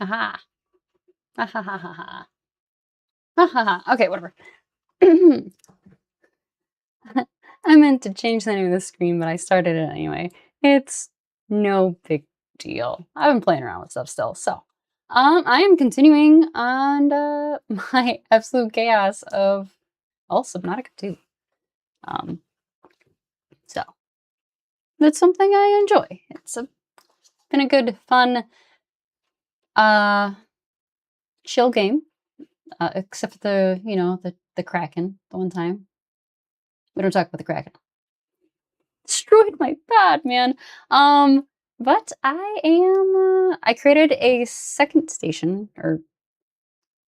Aha. Ha ha ha ha ha. Ha ha ha. Okay, whatever. I meant to change the name of the screen, but I started it anyway. It's no big deal. I've been playing around with stuff still, so. I am continuing on my absolute chaos of Subnautica 2. So. That's something I enjoy. It's been a good, fun, chill game. Except for the Kraken, the one time. We don't talk about the Kraken. Destroyed my pad, man. But I created a second station, or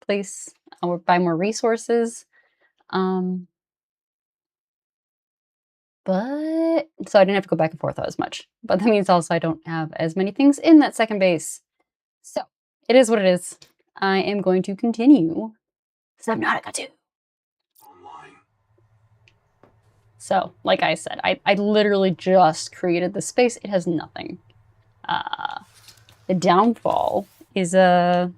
place, or buy more resources. But, so I didn't have to go back and forth as much. But that means also I don't have as many things in that second base. So, it is what it is. I am going to continue Subnautica 2. So, like I said, I literally just created the space. It has nothing. The downfall is I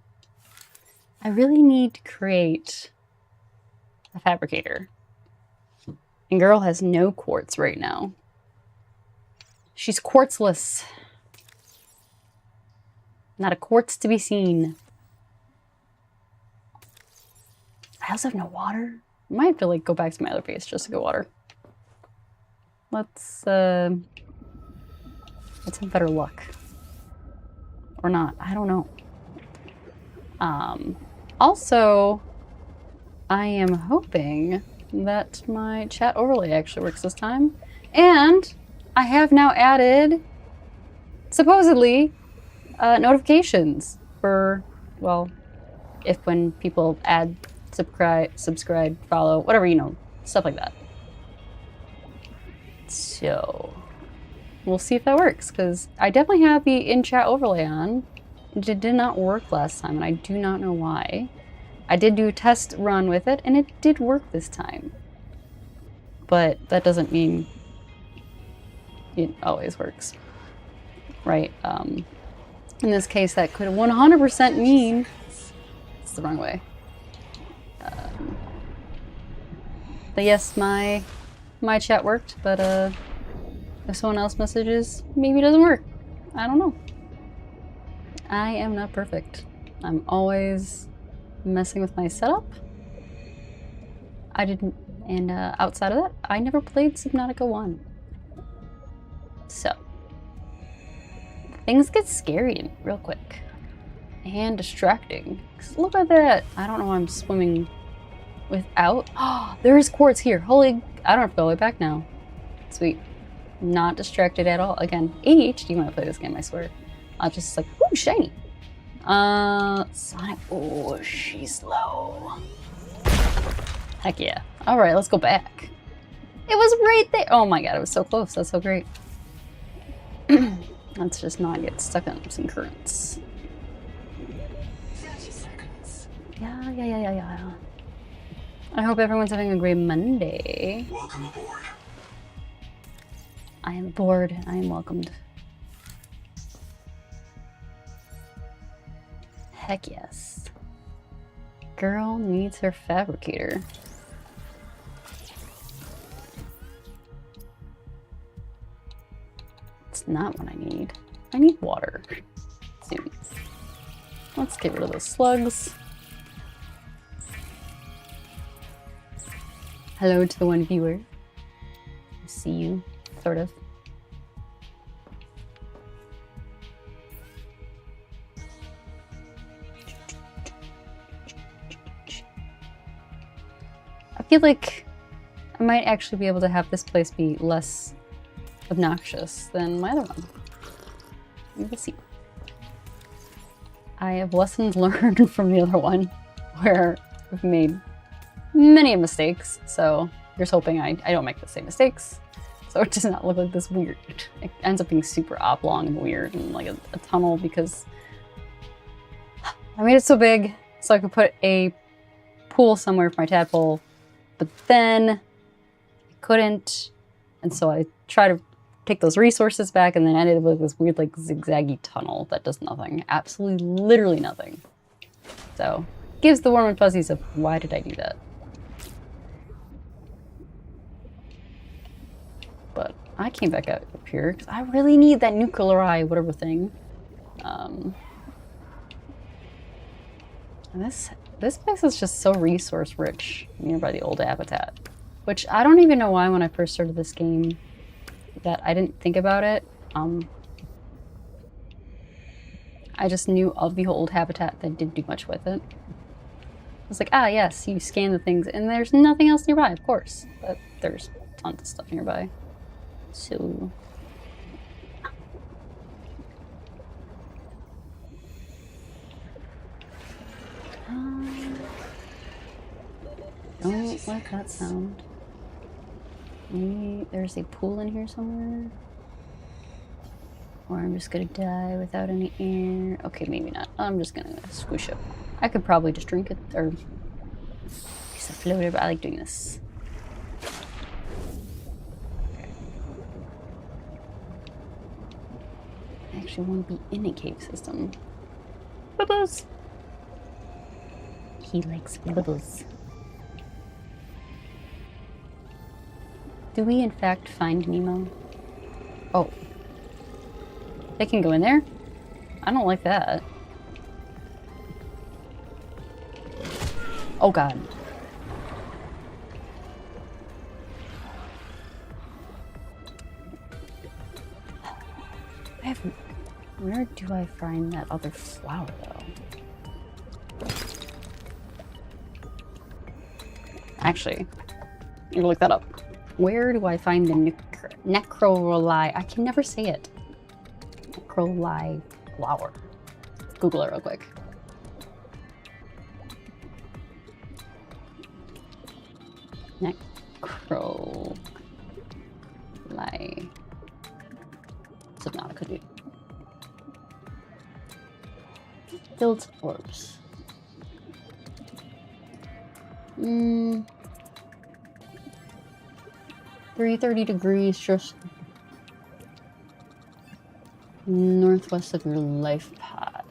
really need to create a fabricator. And girl has no quartz right now. She's quartzless. Not a quartz to be seen. I also have no water. I might have to like go back to my other base just to get water. Let's have better luck. Or not, I don't know. Also, I am hoping that my chat overlay actually works this time. And I have now added, supposedly, notifications for, well, if when people add, subscribe, follow, whatever, stuff like that. So, we'll see if that works, because I definitely have the in-chat overlay on. It did not work last time, and I do not know why. I did do a test run with it, and it did work this time. But that doesn't mean it always works, right? In this case, that could 100% mean it's the wrong way. But yes, my chat worked, but if someone else messages, maybe it doesn't work. I don't know. I am not perfect. I'm always messing with my setup. I didn't, and outside of that, I never played Subnautica 1. So, things get scary real quick. And distracting. Look at that! I don't know why I'm swimming without. Oh, there is quartz here. Holy, I don't have to go all the way back now. Sweet. Not distracted at all. Again, ADHD when I play this game, I swear. I'll just like, ooh, shiny. Sonic, oh, she's low. Heck yeah. Alright, let's go back. It was right there. Oh my god, it was so close. That's so great. Let's just not get stuck on some currents. 30 seconds. Yeah. I hope everyone's having a great Monday. Welcome aboard. I am aboard. I am welcomed. Heck yes. Girl needs her fabricator. It's not what I need. I need water. Soon. Let's get rid of those slugs. Hello to the one viewer. I see you, sort of. I feel like I might actually be able to have this place be less obnoxious than my other one. We will see. I have lessons learned from the other one, where I've made many mistakes, so here's hoping I don't make the same mistakes. So it does not look like this weird. It ends up being super oblong and weird and like a tunnel because I made it so big so I could put a pool somewhere for my tadpole, but then I couldn't, and so I tried to take those resources back and then ended up with this weird like zigzaggy tunnel that does nothing. Absolutely, literally nothing. So, gives the warm and fuzzies of why did I do that? But I came back out up here because I really need that nuclear whatever thing. And this place is just so resource rich nearby the old habitat, which I don't even know why when I first started this game that I didn't think about it. I just knew of the old habitat that didn't do much with it. I was like, ah, yes, you scan the things, and there's nothing else nearby, of course. But there's tons of stuff nearby. So... don't like that sound. Maybe there's a pool in here somewhere. Or I'm just gonna die without any air. Okay, maybe not. I'm just gonna squish up. I could probably just drink it, or use a floater, but I like doing this. Okay. I actually want to be in a cave system. Bubbles! He likes bubbles. Do we in fact find Nemo? Oh. They can go in there? I don't like that. Oh god. Where do I find that other flower though? Actually, I'm gonna look that up. Where do I find the necroli? I can never say it. Necroli flower. Google it real quick. Necroli. Subnautica, dude. Filled orbs. 330 degrees just northwest of your life pod.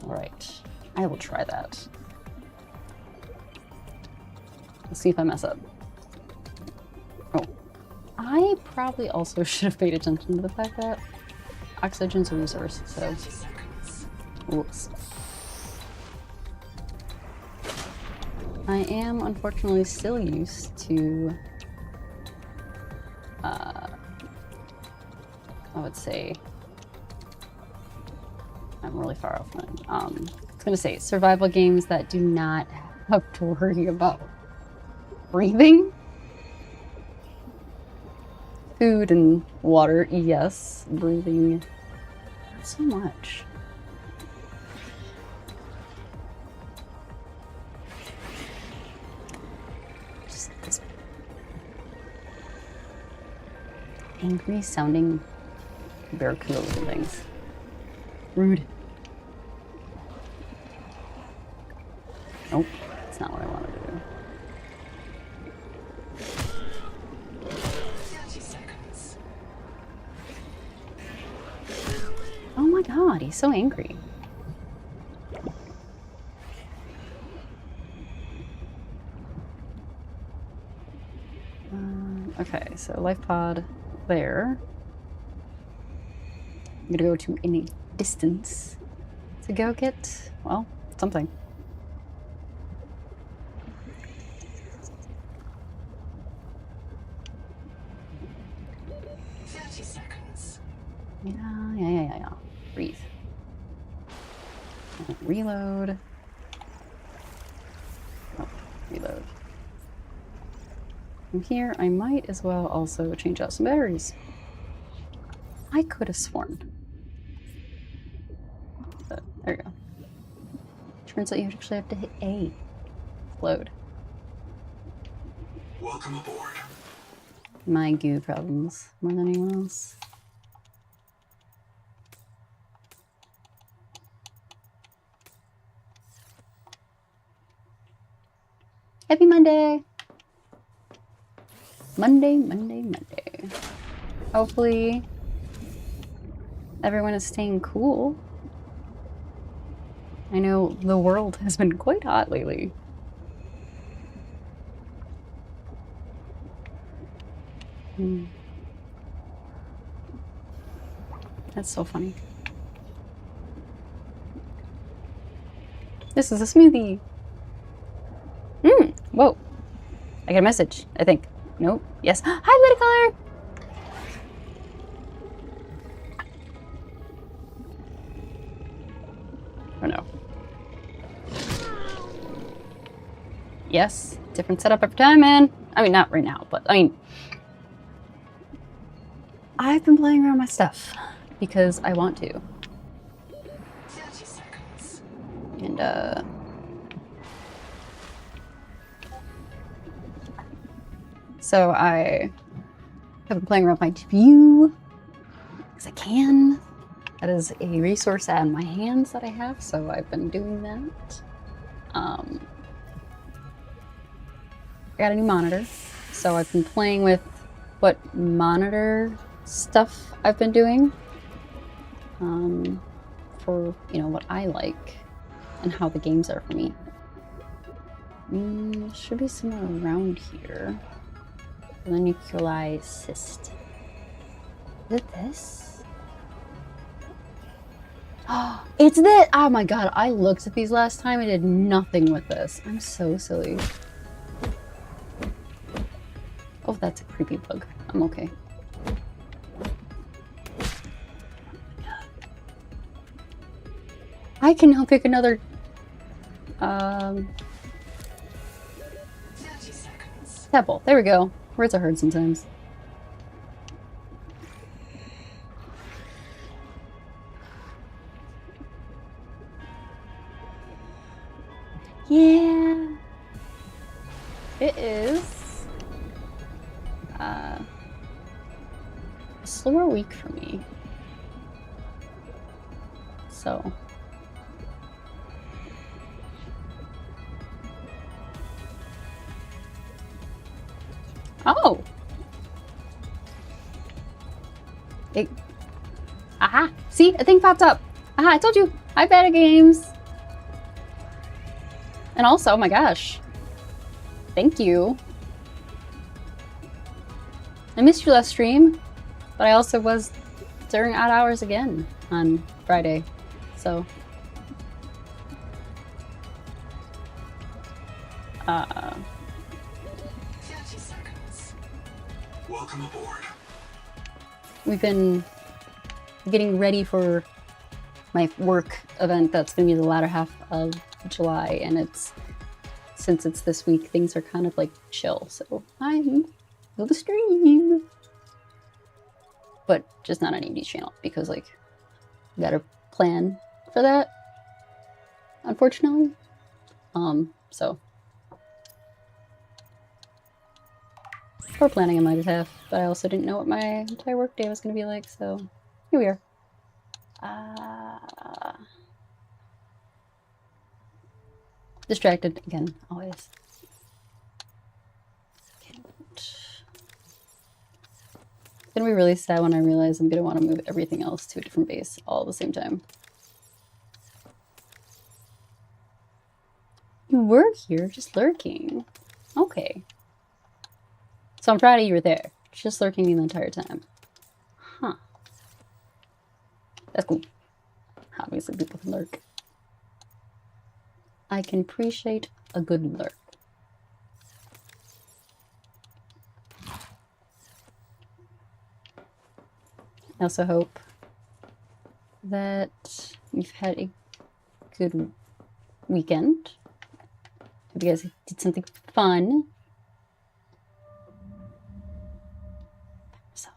Alright, I will try that. Let's see if I mess up. Oh, I probably also should have paid attention to the fact that oxygen's a resource, so... Whoops. I am unfortunately still used to, I would say, I'm really far off now. I was gonna say survival games that do not have to worry about breathing. Food and water, yes. Breathing, not so much. Angry sounding barracudas and things. Rude. Nope, that's not what I wanted to do. 30 seconds. Oh my god, he's so angry. Okay, so life pod there. I'm gonna go to any distance to go get, well, something. Yeah. Breathe. Reload. Oh, reload. From here, I might as well also change out some batteries. I could have sworn There we go. Turns out you actually have to hit A. Load. Welcome aboard. My goo problems more than anyone else. Happy Monday! Monday. Hopefully everyone is staying cool. I know the world has been quite hot lately. That's so funny. This is a smoothie. Whoa. I got a message, I think. Nope. Yes. Hi, Lady Color! Oh no. Yes. Different setup every time, man. I mean, not right now, but I mean, I've been playing around my stuff because I want to. 30 seconds. And, so I have been playing around with my GPU because I can. That is a resource out in my hands that I have, so I've been doing that. I got a new monitor, so I've been playing with what monitor stuff I've been doing for, you know, what I like and how the games are for me. Should be somewhere around here. The nucleoli cyst. Is it this? Oh, it's this! Oh my god, I looked at these last time. I did nothing with this. I'm so silly. Oh, that's a creepy bug. I'm okay. I can now pick another 30 seconds. tadpole. There we go. Words are hard sometimes. Yeah. It is a slower week for me. So oh. Aha! See? A thing popped up. Aha, I told you. Hi, Beta Games. And also, oh my gosh. Thank you. I missed your last stream, but I also was during odd hours again on Friday. So 30 seconds. Welcome aboard. we've been getting ready for my work event that's going to be the latter half of July, and since it's this week, things are kind of like chill, so I'm will the stream, but just not on Amy's channel because like you gotta plan for that, unfortunately. So poor planning on my behalf, but I also didn't know what my entire work day was going to be like, so here we are. Distracted again, always. It's gonna be really sad when I realize I'm gonna want to move everything else to a different base all at the same time. You were here, just lurking. Okay. So I'm proud of you were there, just lurking the entire time. Huh. That's cool. Obviously people can lurk. I can appreciate a good lurk. I also hope that you've had a good weekend. Hope you guys did something fun. So,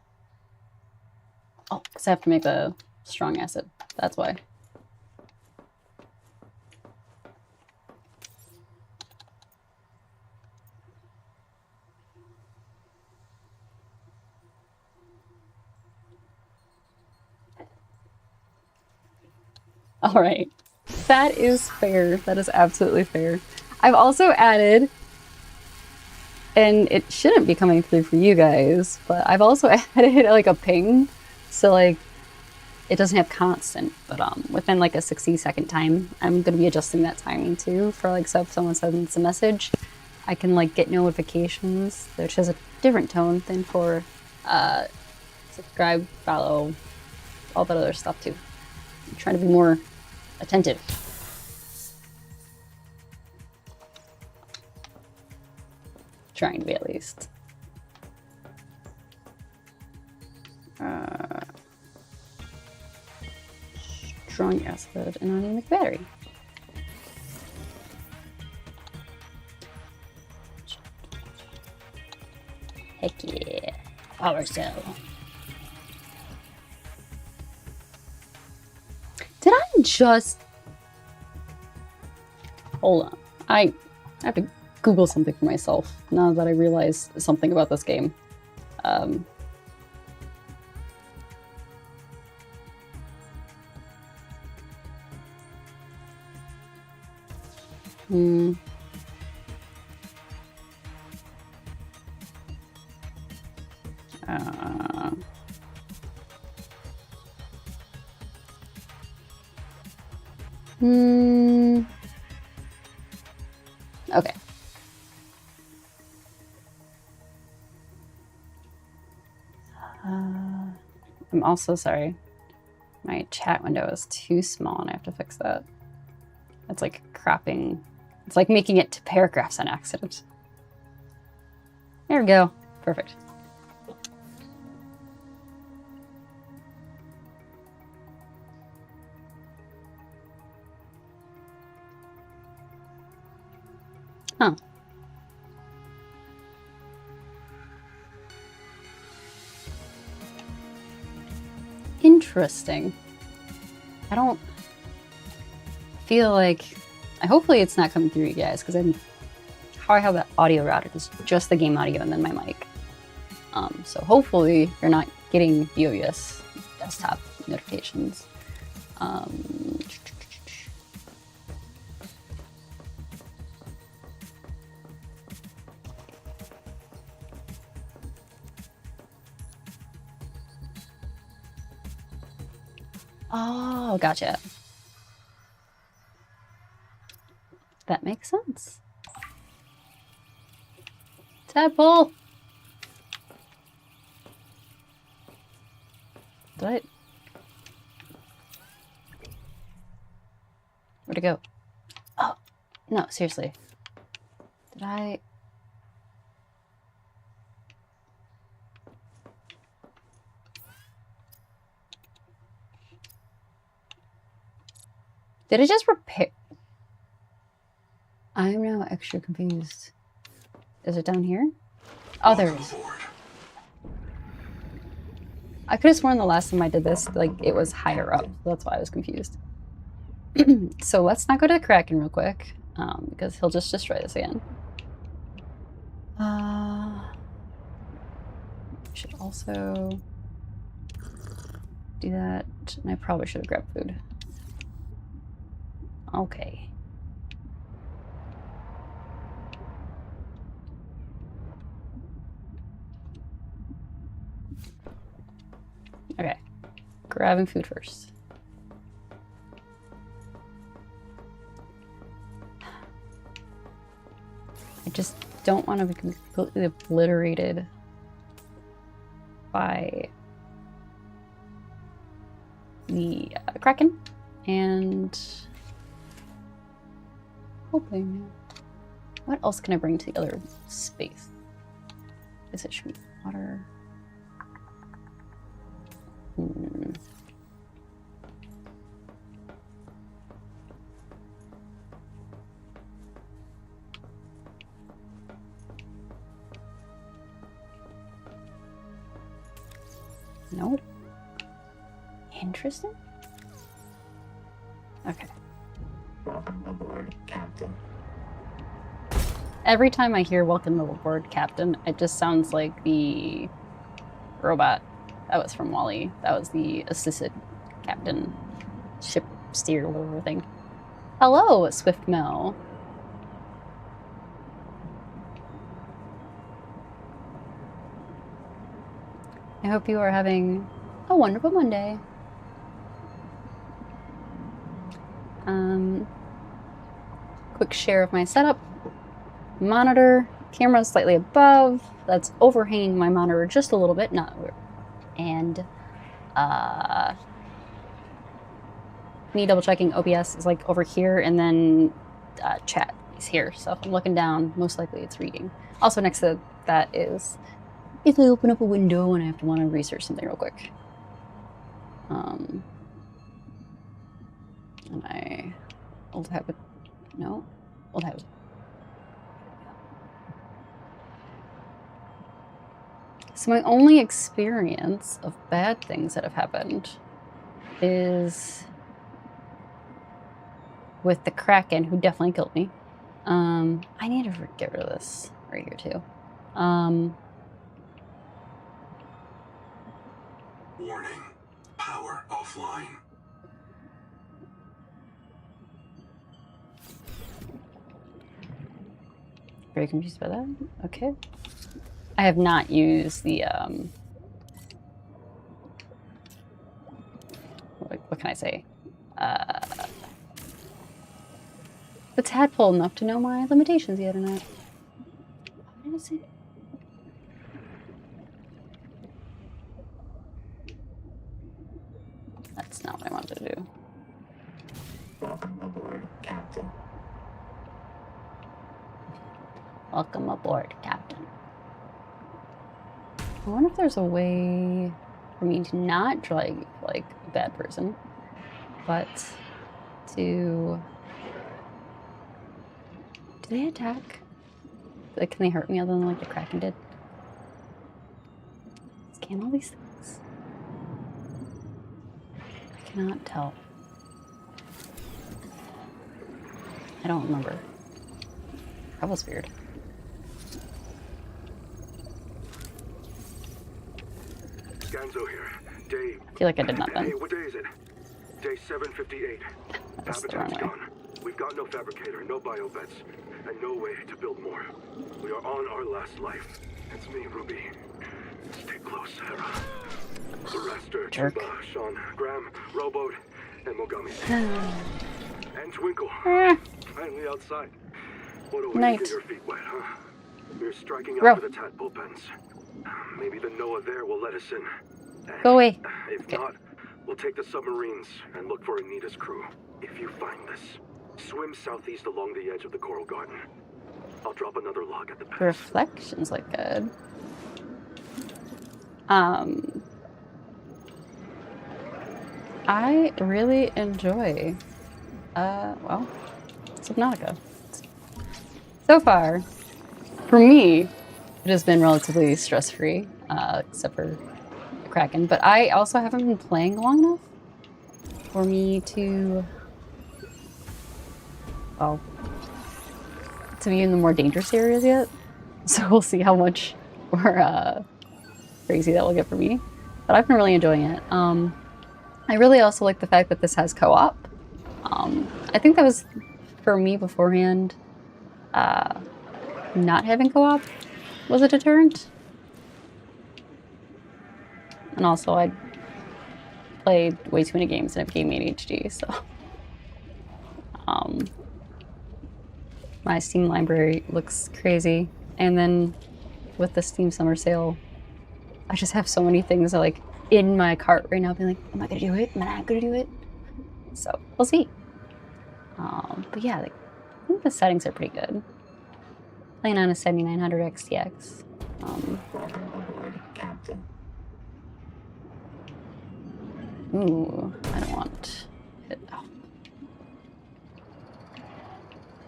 oh, because I have to make the strong acid. That's why. All right. That is fair. That is absolutely fair. I've also added, and it shouldn't be coming through for you guys, but I've also added like a ping. So like it doesn't have constant, but within like a 60-second time, I'm gonna be adjusting that timing too for like, so if someone sends a message, I can like get notifications, which has a different tone than for subscribe, follow, all that other stuff too. I'm trying to be more attentive. Trying to be, at least. Strong acid and anemic battery. Heck yeah. Power cell. Did I just... Hold on. I have to Google something for myself now that I realize something about this game. Okay. I'm also sorry. My chat window is too small and I have to fix that. It's like cropping. It's like making it to paragraphs on accident. There we go. Perfect. Huh. Interesting. I don't feel like... Hopefully it's not coming through you guys, because how I have that audio routed is just the game audio and then my mic. So hopefully you're not getting VOS desktop notifications. Oh, gotcha. That makes sense. Tadpole! Did I... Where'd it go? Oh, no, seriously. Did I... Did it just repair? I am now extra confused. Is it down here? Oh, there it is. I could have sworn the last time I did this, like, it was higher up. So that's why I was confused. So let's not go to the Kraken real quick, because he'll just destroy this again. Should also do that. And I probably should have grabbed food. Okay. Okay. Grabbing food first. I just don't want to be completely obliterated by the Kraken, and hoping. What else can I bring to the other space? Is it should be water? Nope. Interesting. Okay. Welcome aboard, Captain. Every time I hear "Welcome aboard, Captain," it just sounds like the robot that was from WALL-E. That was the assisted captain ship steer or whatever thing. Hello, Swift Mel. I hope you are having a wonderful Monday. Quick share of my setup. Monitor, camera slightly above. That's overhanging my monitor just a little bit, not. And me double checking OBS is like over here, and then chat is here. So if I'm looking down, most likely it's reading. Also next to that is if I open up a window and I have to want to research something real quick. And old habit. No, old habit. So my only experience of bad things that have happened is with the Kraken, who definitely killed me. I need to get rid of this right here too. Warning. Power offline. Very confused by that. Okay. I have not used the what can I say? The tadpole enough to know my limitations yet or not. What did I say? That's not what I wanted to do. Welcome aboard, Captain. Welcome aboard, Captain. I wonder if there's a way for me to not drag like a bad person, but to... Do they attack? Like, can they hurt me other than like the Kraken did? Scan all these things. I cannot tell. I don't remember. That was weird. Ganzo here. Day. I feel like I did nothing. Hey, what day is it? Day 758. That's the Habitat's wrong way. gone. We've got no fabricator, no biobeds, and no way to build more. We are on our last life. It's me, Ruby. Stay close, Hera. The Raster, Jerk. Chuba, Sean, Graham, Rowboat, and Mogami. And Twinkle. Finally outside. What a way Night. to get your feet wet, huh? We're striking Row. out for the tadpole pens. Maybe the Noah there will let us in. Go away. If Okay. not, we'll take the submarines and look for Anita's crew. If you find this, swim southeast along the edge of the coral garden. I'll drop another log at the The base. reflections look good. I really enjoy, well, Subnautica. So far, for me, it has been relatively stress-free, except for the Kraken. But I also haven't been playing long enough for me to, well, to be in the more dangerous areas yet. So we'll see how much more crazy that will get for me. But I've been really enjoying it. I really also like the fact that this has co-op. I think that was, for me beforehand, not having co-op was a deterrent. And also I played way too many games and it became ADHD, so. My Steam library looks crazy. And then with the Steam Summer Sale, I just have so many things like in my cart right now being like, am I gonna do it? Am I not gonna do it? So we'll see. But yeah, like, I think the settings are pretty good. Playing on a 7900 XTX. Welcome aboard, Captain. Ooh, I don't want it. Oh.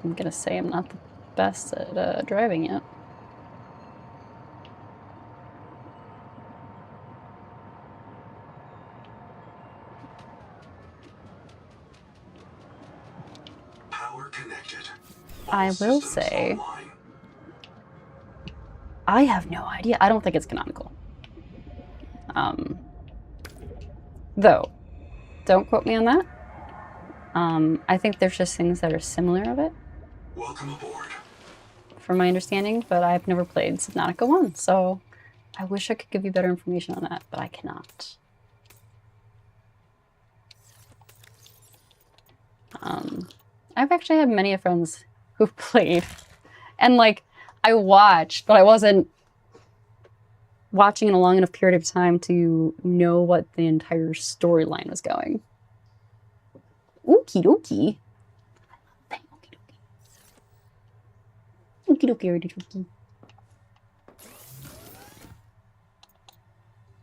I'm gonna say I'm not the best at driving yet. Power connected. I will Systems say, online. I have no idea. I don't think it's canonical. Though, don't quote me on that. I think there's just things that are similar of it, Welcome aboard. from my understanding, but I've never played Subnautica 1, so I wish I could give you better information on that, but I cannot. I've actually had many friends who've played, and like, I watched, but I wasn't watching in a long enough period of time to know what the entire storyline was going. Okie dokie. Okie dokie. Okie dokie, okie dokie.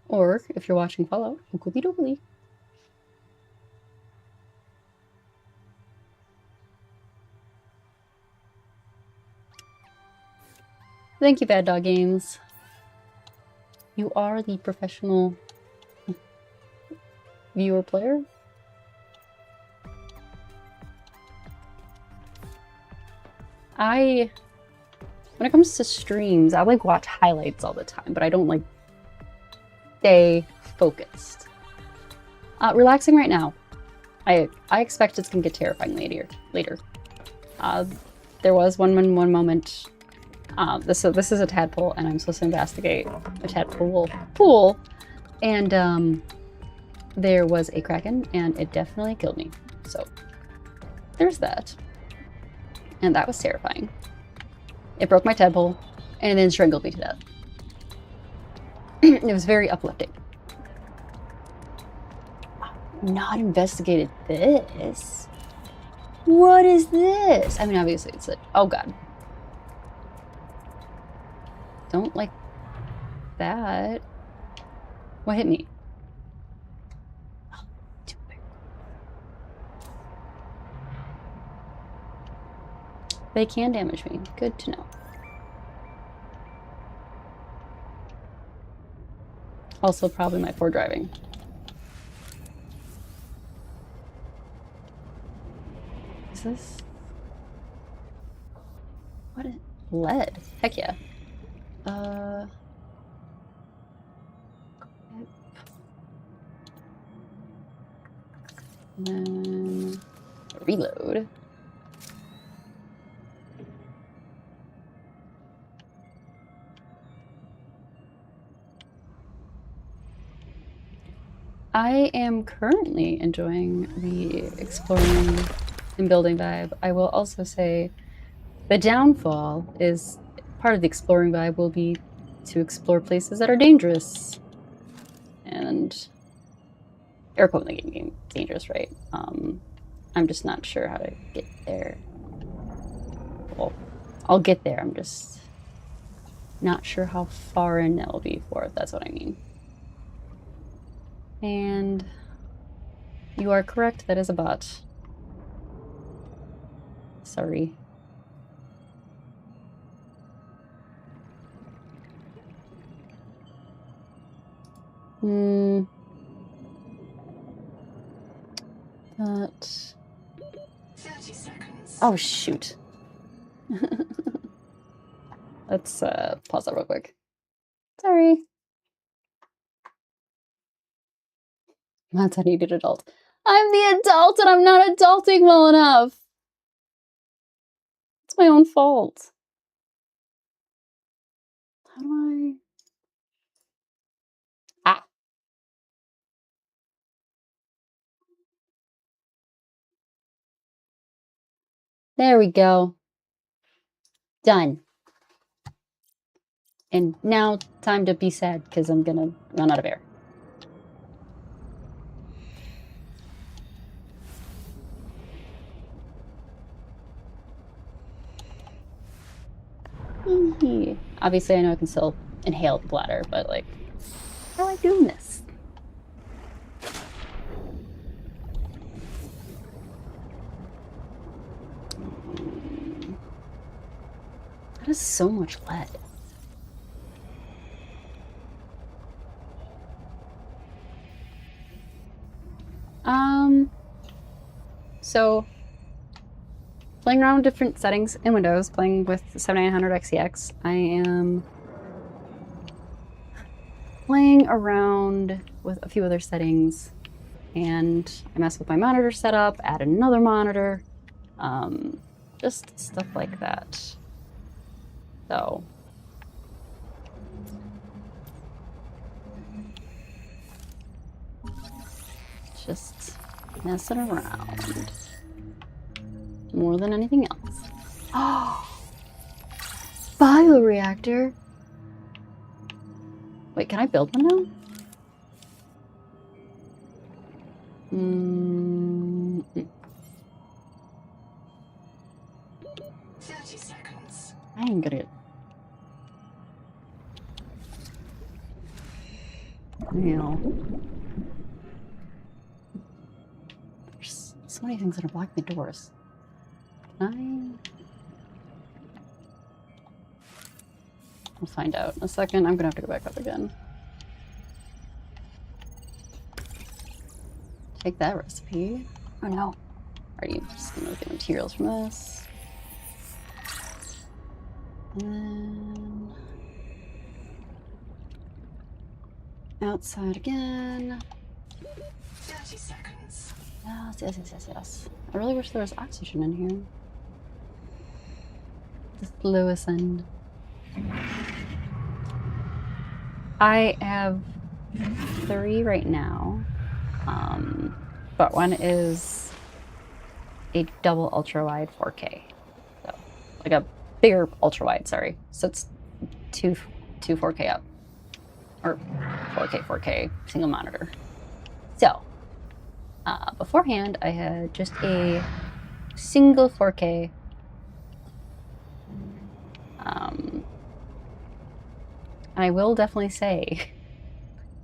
Or, if you're watching Fallout, okie dokie. Thank you, Bad Dog Games. You are the professional viewer player. When it comes to streams, I like watch highlights all the time, but I don't like stay focused. Relaxing right now. I expect it's gonna get terrifying later. There was one moment. This is a tadpole, and I'm supposed to investigate a tadpole pool, and there was a kraken, and it definitely killed me. So there's that, and that was terrifying. It broke my tadpole, and then strangled me to death. It was very uplifting. Not investigated this. What is this? I mean, obviously it's a... Oh god. Don't like that. What hit me? Oh, too big. They can damage me. Good to know. Also, probably my poor driving. Is this... What is... Lead? Heck yeah. And then reload. I am currently enjoying the exploring and building vibe. I will also say the downfall is part of the exploring vibe will be to explore places that are dangerous. And air quote in the game dangerous, right? I'm just not sure how to get there. Well, I'll get there. I'm just not sure how far in it'll be for it. That's what I mean. And you are correct. That is a bot. Sorry. That. 30 seconds. Oh, shoot. Let's pause that real quick. Sorry. That's a needed adult. I'm the adult and I'm not adulting well enough. It's my own fault. How do I... Ah. There we go. Done. And now time to be sad because I'm gonna run out of air. Obviously, I know I can still inhale the bladder, but like, how am I doing this? That is so much lead. So playing around with different settings in Windows, playing with 7900 XEX, I am playing around with a few other settings And I mess with my monitor setup, add another monitor, just stuff like that. So just messing around more than anything else. Oh, bioreactor. Wait, can I build one now? 30 seconds. I ain't gonna get. There's so many things that are blocking the doors. Can We'll find out in a second. I'm gonna have to go back up again. Take that recipe. Oh no. Already just gonna get materials from this. And then outside again. 30 seconds. Yes. I really wish there was oxygen in here. The lowest end. I have 3 right now, but one is a double ultra wide 4K, so like a bigger ultra wide. Sorry, so it's two 4K up, or 4K single monitor. So beforehand, I had just a single 4K. And I will definitely say,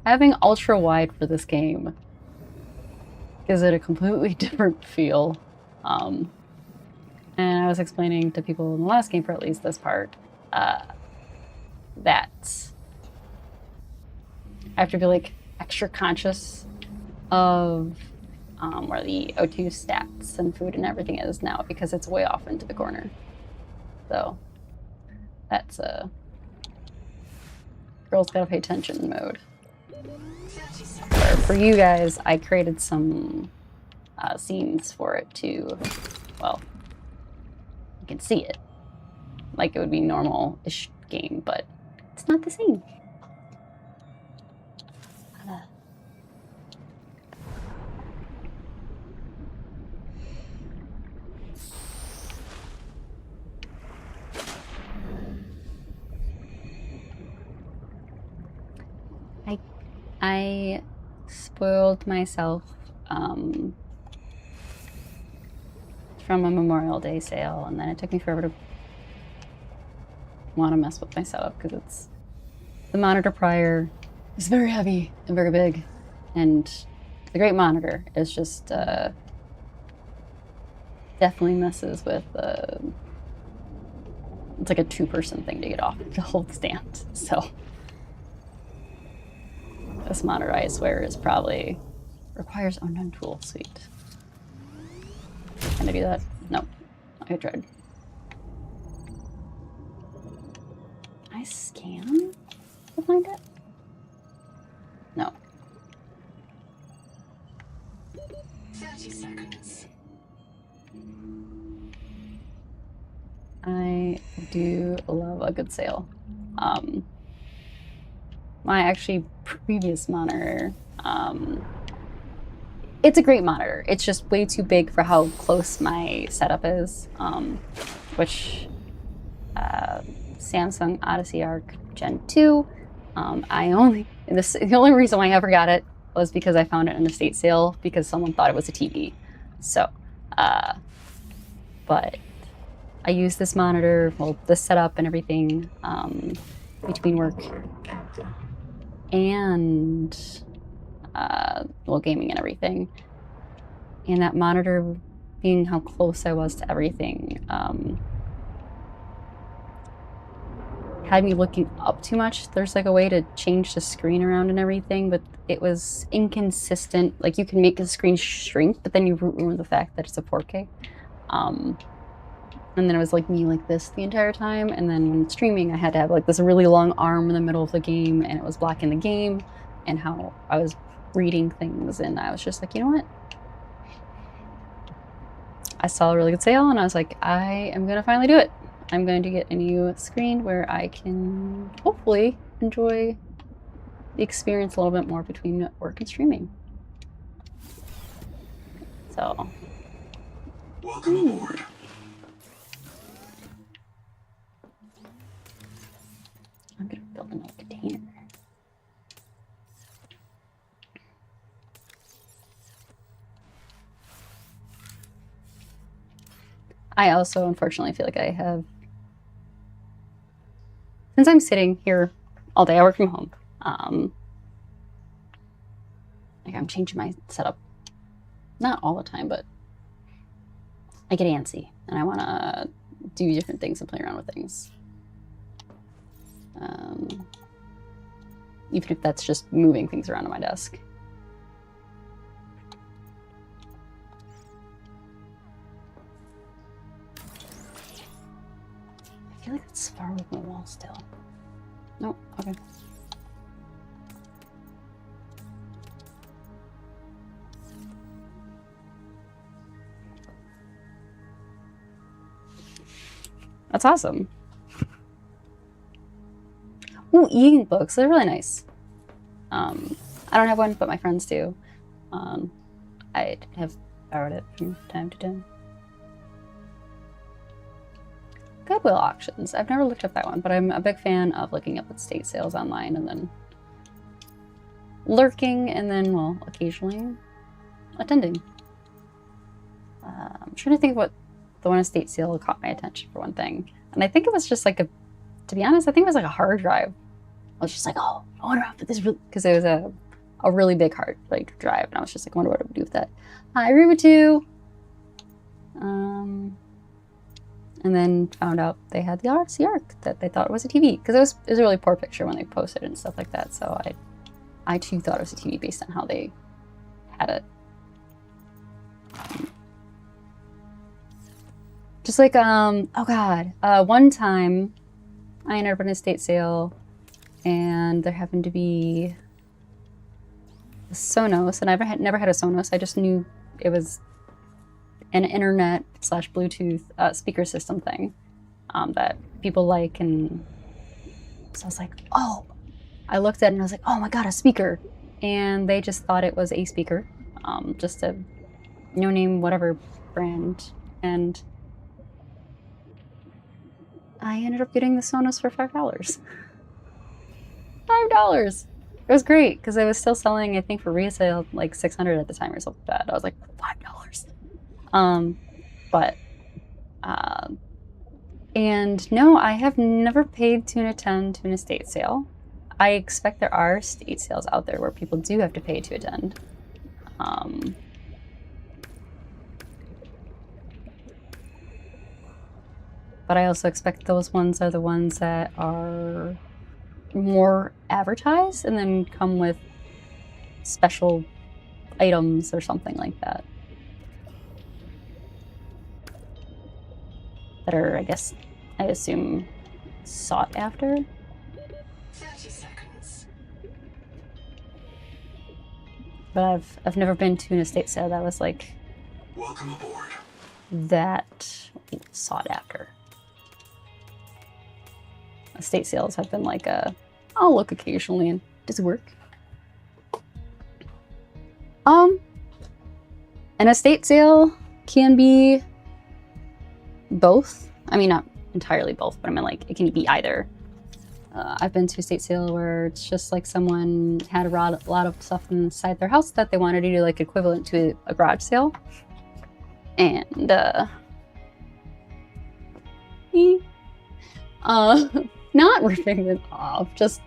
having ultra wide for this game gives it a completely different feel. And I was explaining to people in the last game, for at least this part, that I have to be like extra conscious of where the O2 stats and food and everything is now, because it's way off into the corner. So that's a girls gotta pay attention mode. For you guys, I created some scenes for it to, well, you can see it like it would be normal-ish game, but it's not the same. I spoiled myself from a Memorial Day sale, and then it took me forever to want to mess with my setup because it's the monitor prior is very heavy and very big, and the great monitor is just definitely messes with it's like a 2-person thing to get off the whole stand. So this monitor, I swear, is probably requires unknown tool. Sweet. Can I do that? No. I tried. Can I scan to find it? No. 30 seconds. I do love a good sale. My actually previous monitor, it's a great monitor. It's just way too big for how close my setup is, which Samsung Odyssey Arc Gen 2. The only reason why I ever got it was because I found it in a estate sale because someone thought it was a TV. So, but I use this monitor, well, this setup and everything between work and well, gaming and everything. And that monitor, being how close I was to everything, had me looking up too much. There's like a way to change the screen around and everything, but it was inconsistent. Like you can make the screen shrink, but then you ruin the fact that it's a 4K. And then it was like me like this the entire time. And then when streaming, I had to have like this really long arm in the middle of the game, and it was blocking the game, and how I was reading things, and I was just like, you know what? I saw a really good sale, and I was like, I am gonna finally do it. I'm going to get a new screen where I can hopefully enjoy the experience a little bit more between work and streaming. So. Welcome aboard. I'm gonna build another container. I also, unfortunately, feel like I have, since I'm sitting here all day, I work from home. Like I'm changing my setup, not all the time, but I get antsy and I want to do different things and play around with things. Even if that's just moving things around on my desk. I feel like it's far away from the wall still. Nope, okay. That's awesome. Ooh, e-ink books, they're really nice. I don't have one, but my friends do. I have borrowed it from time to time. Goodwill auctions. I've never looked up that one, but I'm a big fan of looking up estate sales online and then lurking and then, well, occasionally attending. I'm trying to think of what the one estate sale caught my attention for one thing. And I think it was just like to be honest, I think it was like a hard drive. I was just like, oh, I wonder if this really, because it was a really big hard like drive. And I was just like, I wonder what I would do with that. I agree with you. And then found out they had the RC Arc that they thought was a TV because it was a really poor picture when they posted it and stuff like that. So I too thought it was a TV based on how they had it. Just like oh god, one time I ended up in an estate sale and there happened to be a Sonos, and I've never had a Sonos. I just knew it was an internet / Bluetooth speaker system thing that people like, and so I was like, oh, I looked at it and I was like, oh my god, a speaker. And they just thought it was a speaker, just a no-name whatever brand, and I ended up getting the Sonos for $5. $5! It was great because it was still selling, I think, for resale like $600 at the time or something like that. I was like, $5. And no, I have never paid to attend to an estate sale. I expect there are estate sales out there where people do have to pay to attend. But I also expect those ones are the ones that are more advertised and then come with special items or something like that. That are, I guess, I assume, sought after. 30 seconds. But I've never been to an estate sale that was like Welcome aboard. that sought after. Estate sales have been like I'll look occasionally and does it work? An estate sale can be both. I mean, not entirely both, but I mean, like, it can be either. I've been to a estate sale where it's just like someone had a lot of stuff inside their house that they wanted to do like equivalent to a garage sale. And, not ripping them off, just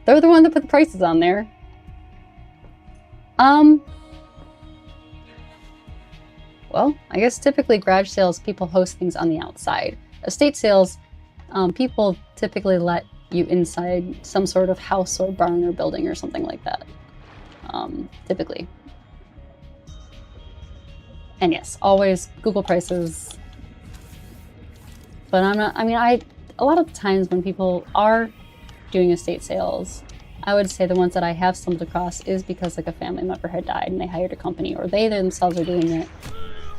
they're the one that put the prices on there. Well, I guess typically garage sales, people host things on the outside. Estate sales, people typically let you inside some sort of house or barn or building or something like that. Typically. And yes, always Google prices. But I'm not, I mean, a lot of the times when people are doing estate sales, I would say the ones that I have stumbled across is because like a family member had died and they hired a company, or they themselves are doing it.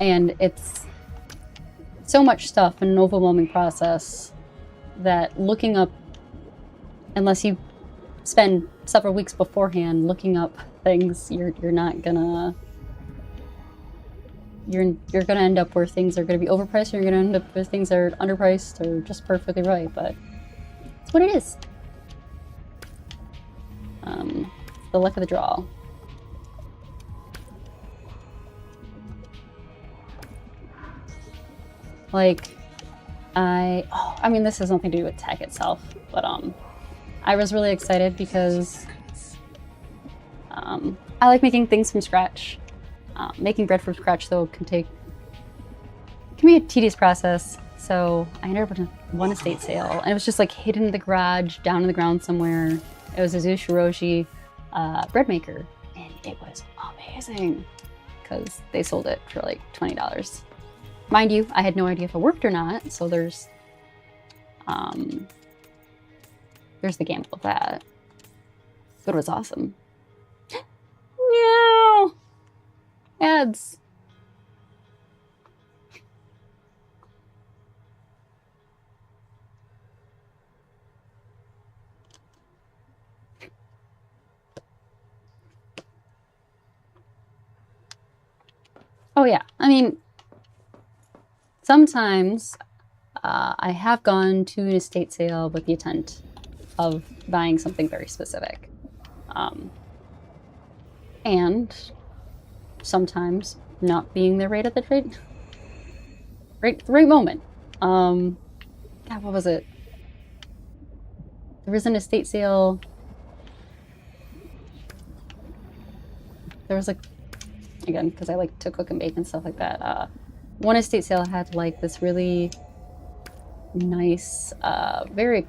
And it's so much stuff and an overwhelming process that looking up, unless you spend several weeks beforehand looking up things, you're not gonna you're gonna end up where things are gonna be overpriced, or you're gonna end up with things that are underpriced or just perfectly right, but it's what it is. The luck of the draw. Like, I mean, this has nothing to do with tech itself, but I was really excited because I like making things from scratch. Making bread from scratch, though, can be a tedious process. So I ended up with one estate sale, and it was just like hidden in the garage, down in the ground somewhere. It was a Zushiroshi bread maker, and it was amazing because they sold it for like $20. Mind you, I had no idea if it worked or not, so there's the gamble of that. But it was awesome. No! Ads. Oh yeah, I mean, sometimes I have gone to an estate sale with the intent of buying something very specific. And sometimes not being there right at the right moment. God, what was it? There was an estate sale. There was like, again, because I like to cook and bake and stuff like that. One estate sale had like this really nice, very,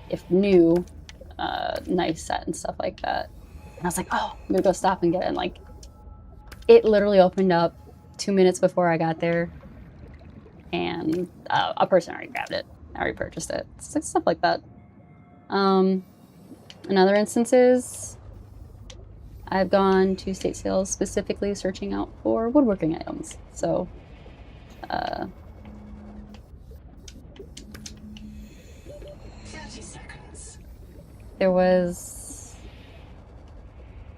if new, nice set and stuff like that. And I was like, oh, I'm gonna go stop and get it. And like, it literally opened up 2 minutes before I got there, and a person already grabbed it. I already purchased it. It's like stuff like that. In other instances, I've gone to estate sales specifically searching out for woodworking items. So, 30 seconds. there was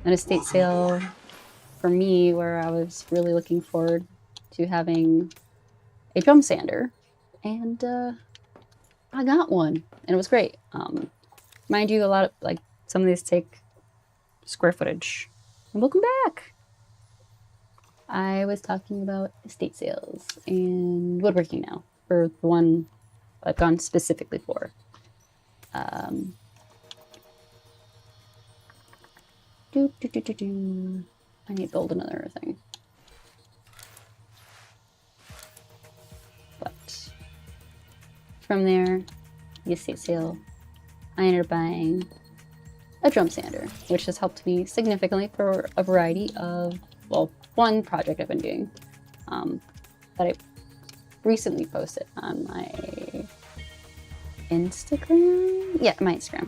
an estate sale for me where I was really looking forward to having a drum sander, and I got one, and it was great. Mind you, a lot of like some of these take square footage. And welcome back. I was talking about estate sales and woodworking now for the one I've gone specifically for. I need to build another thing. But from there, the estate sale, I ended up buying a drum sander, which has helped me significantly for a variety of, well, one project I've been doing that I recently posted on my Instagram. Yeah, my Instagram.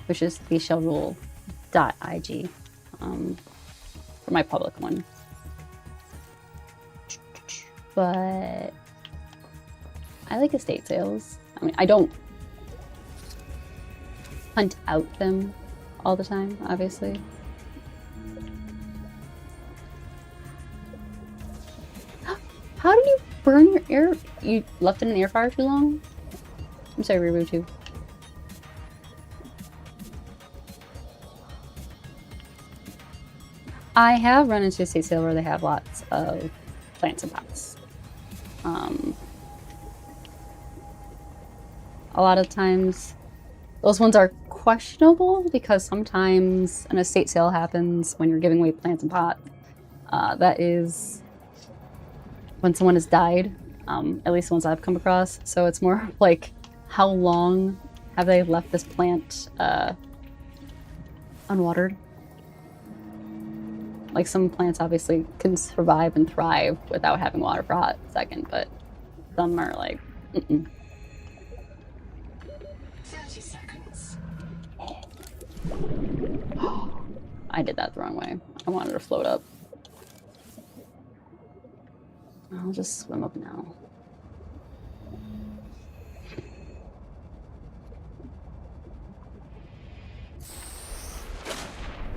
Which is theshellrule.ig for my public one. But I like estate sales. I mean, I don't hunt out them all the time, obviously. How did you burn your air? You left it in an air fryer too long? I'm sorry, Reboot too. I have run into a estate sale where they have lots of plants and pots. A lot of times those ones are questionable because sometimes an estate sale happens when you're giving away plants and pots. That is when someone has died, at least the ones I've come across. So it's more like, how long have they left this plant unwatered? Like some plants obviously can survive and thrive without having water for a hot second, but some are like, mm-mm. 30 seconds. I did that the wrong way. I wanted to float up. I'll just swim up now.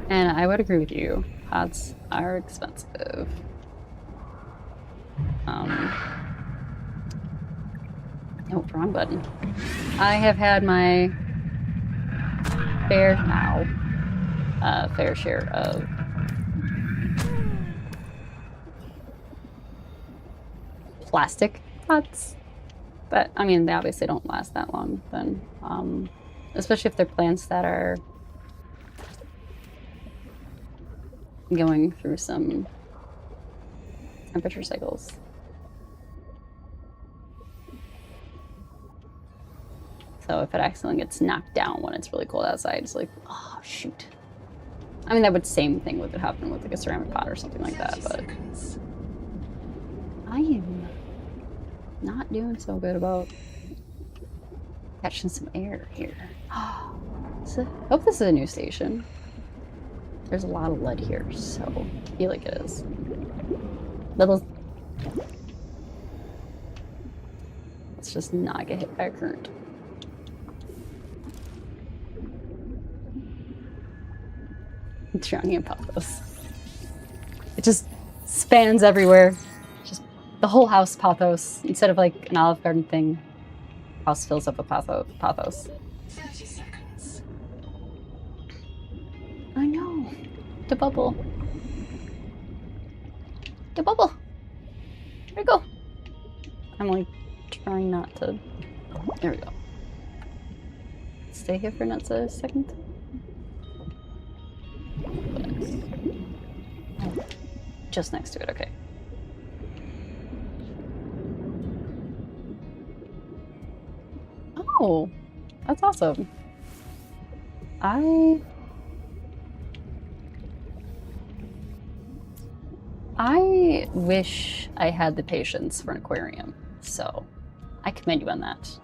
And I would agree with you. Pots are expensive. Oh, wrong button. I have had my fair share of plastic pots. But I mean, they obviously don't last that long then. Especially if they're plants that are going through some temperature cycles. So if it accidentally gets knocked down when it's really cold outside, it's like, oh shoot. I mean, that would same thing would happen with like a ceramic pot or something like that, but I am not doing so good about catching some air here. So, I hope this is a new station. There's a lot of lead here, so I feel like it is. Let's just not get hit by a current. Drowning in pathos. It just spans everywhere. Just the whole house pathos. Instead of like an Olive Garden thing, house fills up with pathos. 30 seconds. I know. The bubble. The bubble. There we go. I'm like trying not to. There we go. Stay here for not a second. Just next to it, okay. Oh, that's awesome. I wish I had the patience for an aquarium, so I commend you on that.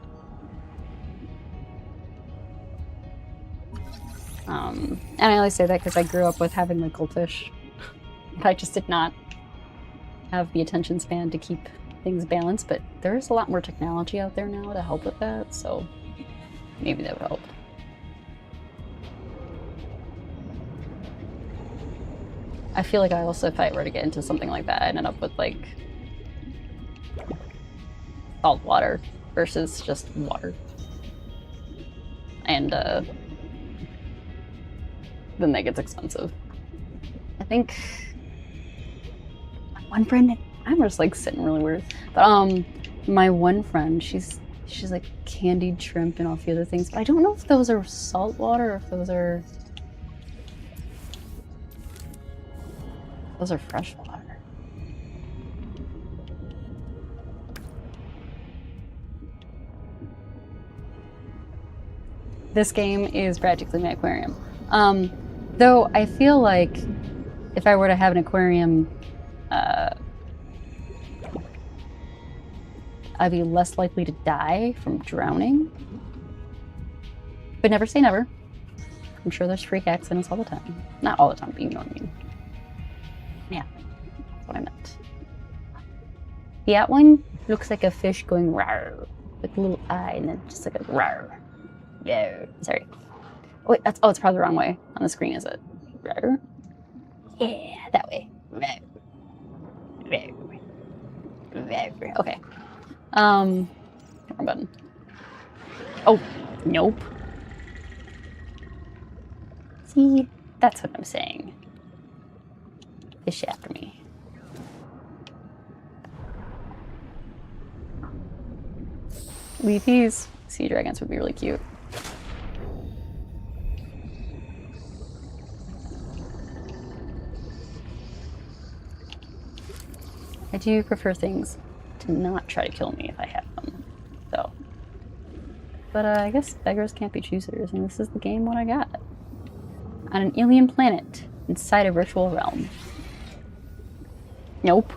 And I only say that because I grew up with having like goldfish. I just did not have the attention span to keep things balanced, but there's a lot more technology out there now to help with that, so maybe that would help. I feel like I also, if I were to get into something like that, I ended up with like salt water versus just water. And then that gets expensive. I think one friend, I'm just like sitting really weird, but my one friend, she's like candied shrimp and all a few other things, but I don't know if those are salt water or if those are fresh water. This game is practically my aquarium. Though I feel like if I were to have an aquarium, I'd be less likely to die from drowning. But never say never. I'm sure there's freak accidents all the time. Not all the time, but you know what I mean. Yeah, that's what I meant. That one looks like a fish going rawr, with a little eye and then just like a rawr. Yeah, sorry. Oh, wait, it's probably the wrong way on the screen, is it? Rawr. Yeah, that way. Rawr. Rawr. Rawr. Okay. Wrong button. Oh, nope. See, that's what I'm saying. Fish after me. Leafies, sea dragons would be really cute. I do prefer things to not try to kill me if I have them, so. But I guess beggars can't be choosers, and this is the game what I got. On an alien planet, inside a virtual realm. Nope.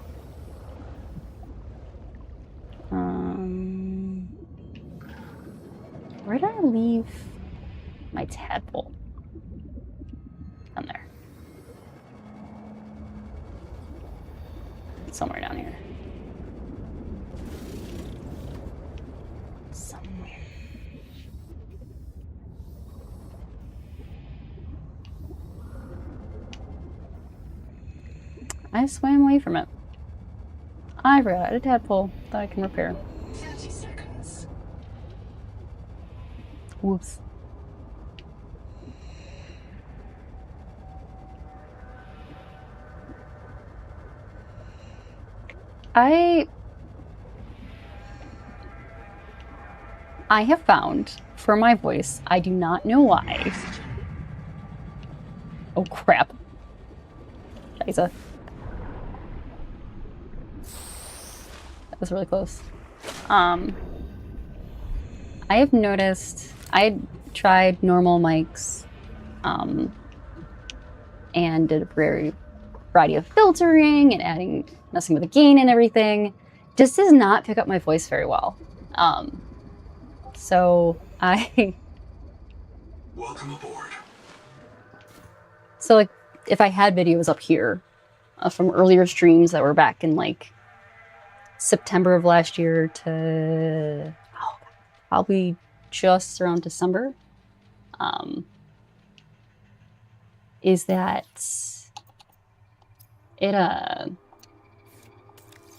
Where did I leave my tadpole? Down there. Somewhere down here. Somewhere. I swam away from it. I forgot I had a tadpole that I can repair. 30 seconds. Whoops. I have found for my voice, I do not know why. Oh crap. Scheiße. That was really close. I have noticed, I had tried normal mics, and did a variety of filtering and messing with the gain and everything. Just does not pick up my voice very well. So Welcome aboard. So like if I had videos up here from earlier streams that were back in like September of last year to probably just around December, is that it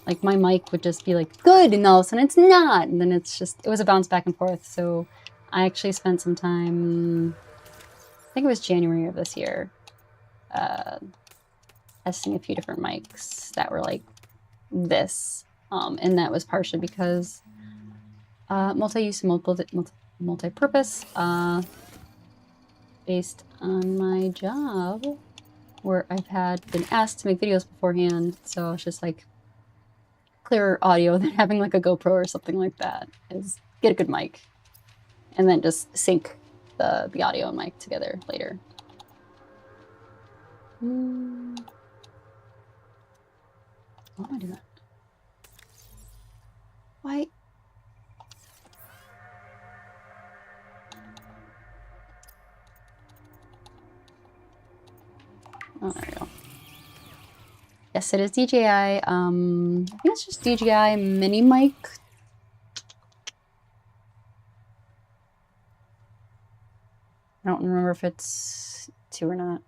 like my mic would just be like good and all of a sudden it's not, and then it was a bounce back and forth. So I actually spent some time, I think it was January of this year, testing a few different mics that were like this, and that was partially because multi-use and multi-purpose, based on my job where I've been asked to make videos beforehand, so it's just like clearer audio than having like a GoPro or something like that. Is get a good mic and then just sync the audio and mic together later. What am I doing? Why? Oh, there we go. Yes, it is DJI. I think it's just DJI mini mic. I don't remember if it's 2 or not.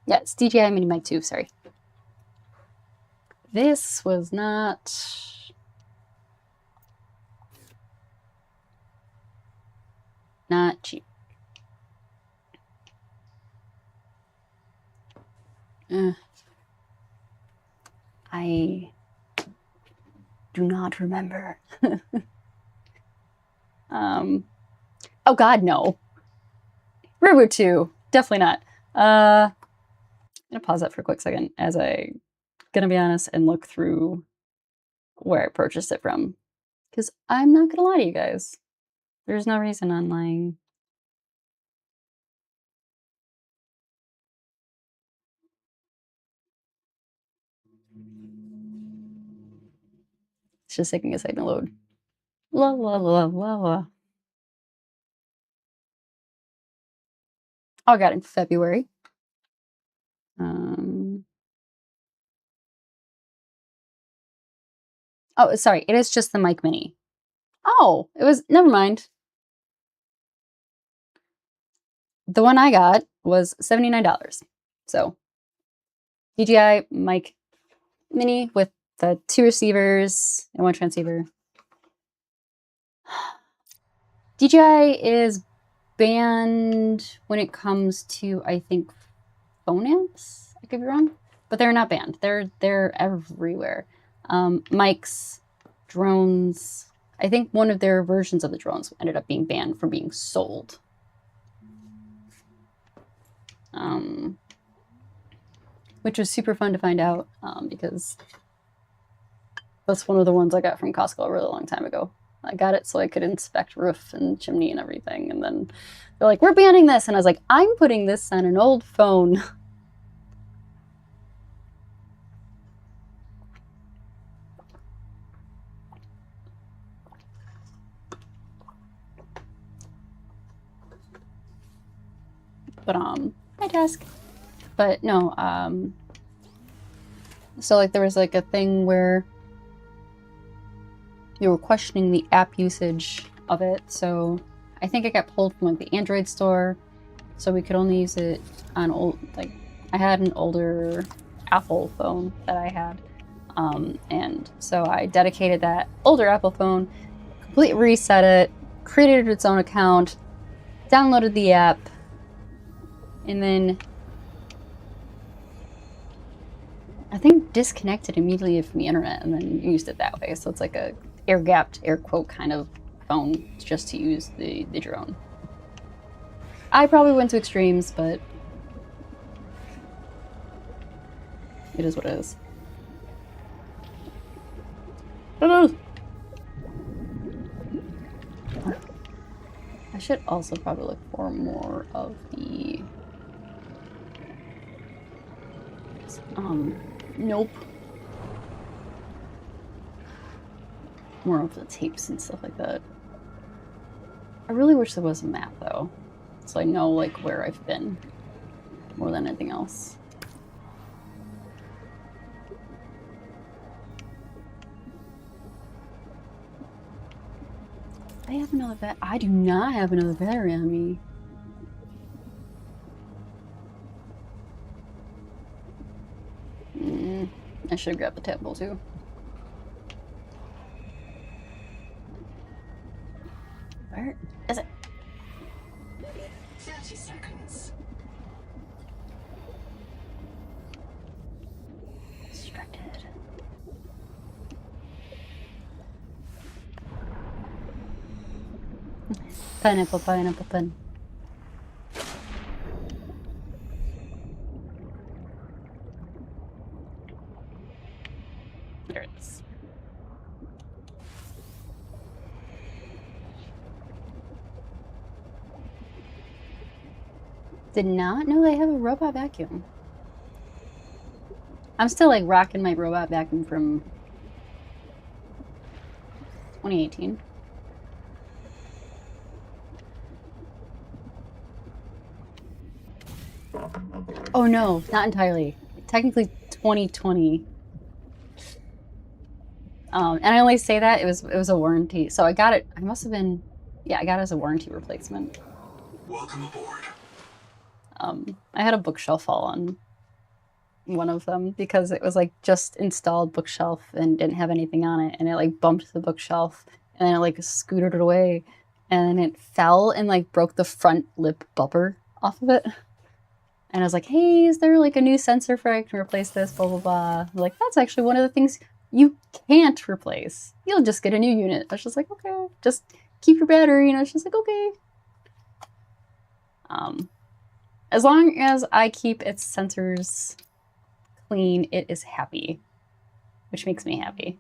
Yeah, it's DJI mini mic 2, sorry. This was not cheap. I do not remember. Oh god, no. Rubu 2, definitely not. I'm gonna pause that for a quick second as I gonna be honest and look through where I purchased it from. Because I'm not gonna lie to you guys. There's no reason I'm lying. It's just taking a second to load. La la la la la. Oh, I got it in February. Oh, sorry. It is just the mic mini. Oh, it was, never mind. The one I got was $79. So DJI mic mini with the 2 receivers and 1 transceiver. DJI is banned when it comes to, I think, phone amps. I could be wrong, but they're not banned. They're everywhere. Mics, drones. I think one of their versions of the drones ended up being banned from being sold. Which was super fun to find out, because That's one of the ones I got from Costco a really long time ago. I got it so I could inspect roof and chimney and everything. And then they're like, we're banning this. And I was like, I'm putting this on an old phone. But, my desk. But no, so like there was like a thing where you were questioning the app usage of it. So I think it got pulled from like the Android store. So we could only use it on old, like I had an older Apple phone that I had. And so I dedicated that older Apple phone, completely reset it, created its own account, downloaded the app, and then I think disconnected immediately from the internet and then used it that way. So it's like a air-gapped, air quote kind of phone just to use the drone. I probably went to extremes, but it is what it is. I should also probably look for more of the nope. More of the tapes and stuff like that. I really wish there was a map though, so I know like where I've been more than anything else. I have another bat. I do not have another battery on me. I should have grabbed the table too. Where is it? 30 seconds. Distracted. Pineapple, pineapple, pen. There it is. Did not know they have a robot vacuum. I'm still like rocking my robot vacuum from 2018. Oh no, not entirely. Technically 2020. And I only say that it was a warranty. So I got it. I must have been, yeah, I got it as a warranty replacement. Welcome aboard. I had a bookshelf fall on one of them because it was like just installed bookshelf and didn't have anything on it, and it like bumped the bookshelf and then it like scooted it away, and it fell and like broke the front lip bumper off of it. And I was like, hey, is there like a new sensor for I can replace this, blah, blah, blah. Like, that's actually one of the things you can't replace. You'll just get a new unit. I was just like, okay, just keep your battery. And I was just like, okay. As long as I keep its sensors clean, it is happy, which makes me happy.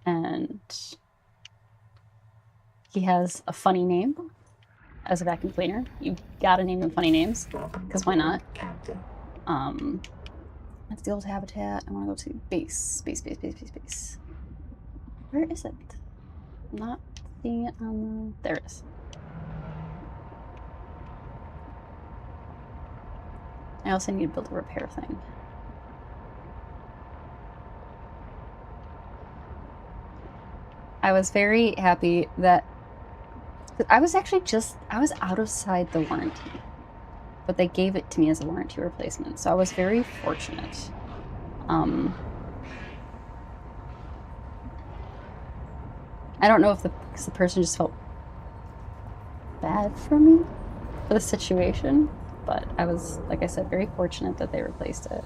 And he has a funny name as a vacuum cleaner. You gotta name them funny names, because why not? That's the old habitat. I want to go to base. Where is it? I'm not seeing it on the... There it is. I also need to build a repair thing. I was very happy that I was actually I was outside the warranty, but they gave it to me as a warranty replacement, so I was very fortunate. I don't know if the person just felt bad for me for the situation, but I was, like I said, very fortunate that they replaced it.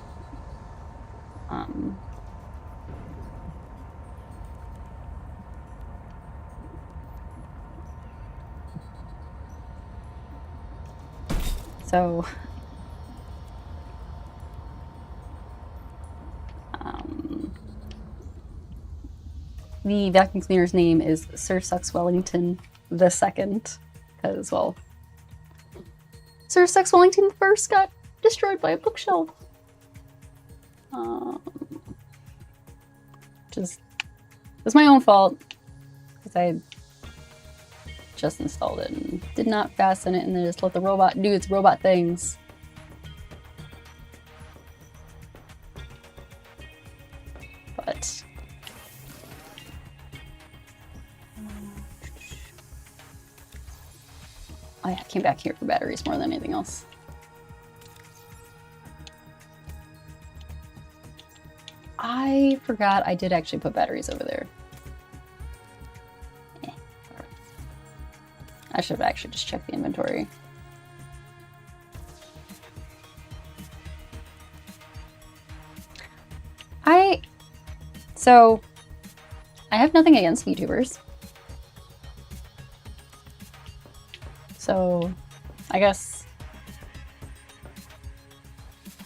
So the vacuum cleaner's name is Sir Sex Wellington the Second, because, well, Sir Sex Wellington the First got destroyed by a bookshelf. Just, it was my own fault, because I just installed it and did not fasten it and then just let the robot do its robot things. But oh yeah, I came back here for batteries more than anything else. I forgot I did actually put batteries over there. I should have actually just checked the inventory. So, I have nothing against VTubers. So, I guess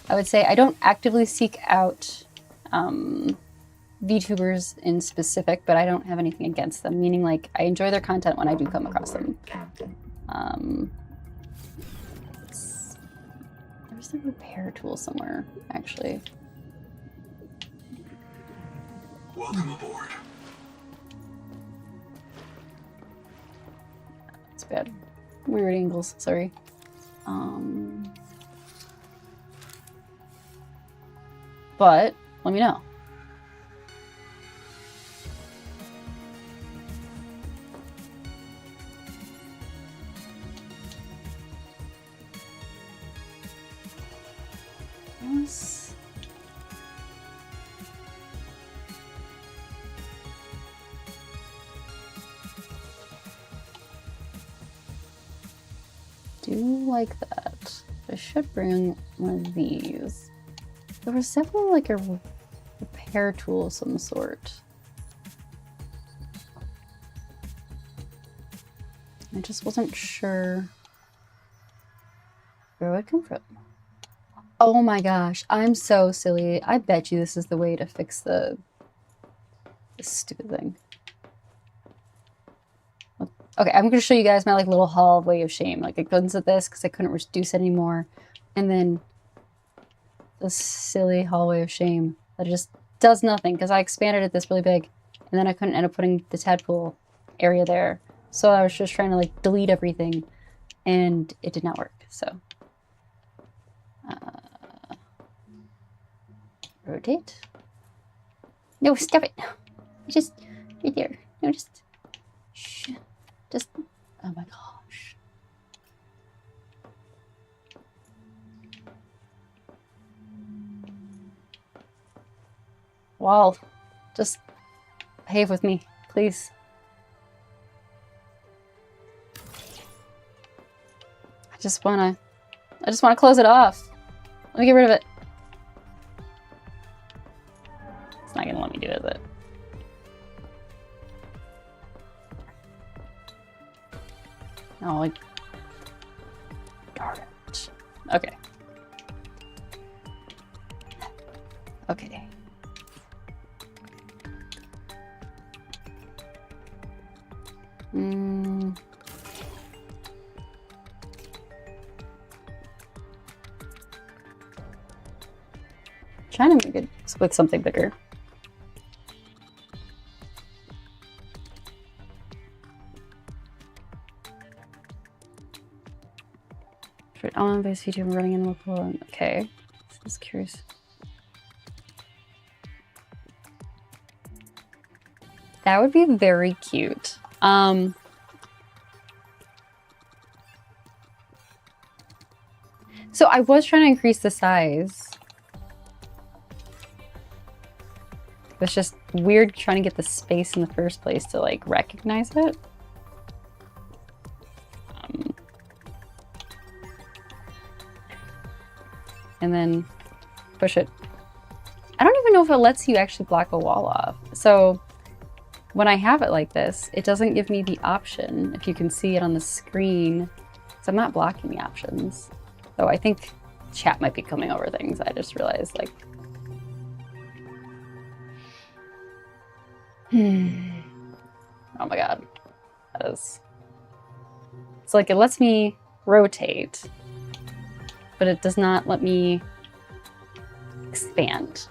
I would say I don't actively seek out VTubers in specific, but I don't have anything against them, meaning like I enjoy their content when I do come across them. There's a repair tool somewhere, actually. Welcome aboard. That's bad. Weird angles, sorry. But let me know. Yes. Do like that. I should bring one of these. There was definitely like a repair tool of some sort. I just wasn't sure where it would come from. Oh my gosh, I'm so silly. I bet you this is the way to fix this stupid thing. Okay, I'm gonna show you guys my like little hallway of shame. Like I couldn't set this because I couldn't reduce it anymore. And then this silly hallway of shame that just does nothing because I expanded it this really big and then I couldn't end up putting the tadpole area there. So I was just trying to like delete everything and it did not work, so. Rotate. No, stop it. Just right there. No, just shh. Just oh my gosh. Wall, just behave with me, please. I just wanna close it off. Let me get rid of it. It's not gonna let me do it, is it? Oh, like, darn it. Okay. Okay. Trying to make it with something bigger. On base YouTube running in local. Okay, this is curious. That would be very cute. So I was trying to increase the size. It was just weird trying to get the space in the first place to like recognize it. And then push it. I don't even know if it lets you actually block a wall off. So when I have it like this, it doesn't give me the option, if you can see it on the screen, because I'm not blocking the options. So I think chat might be coming over things. I just realized, like, Oh my god. That is... It's like it lets me rotate, but it does not let me expand.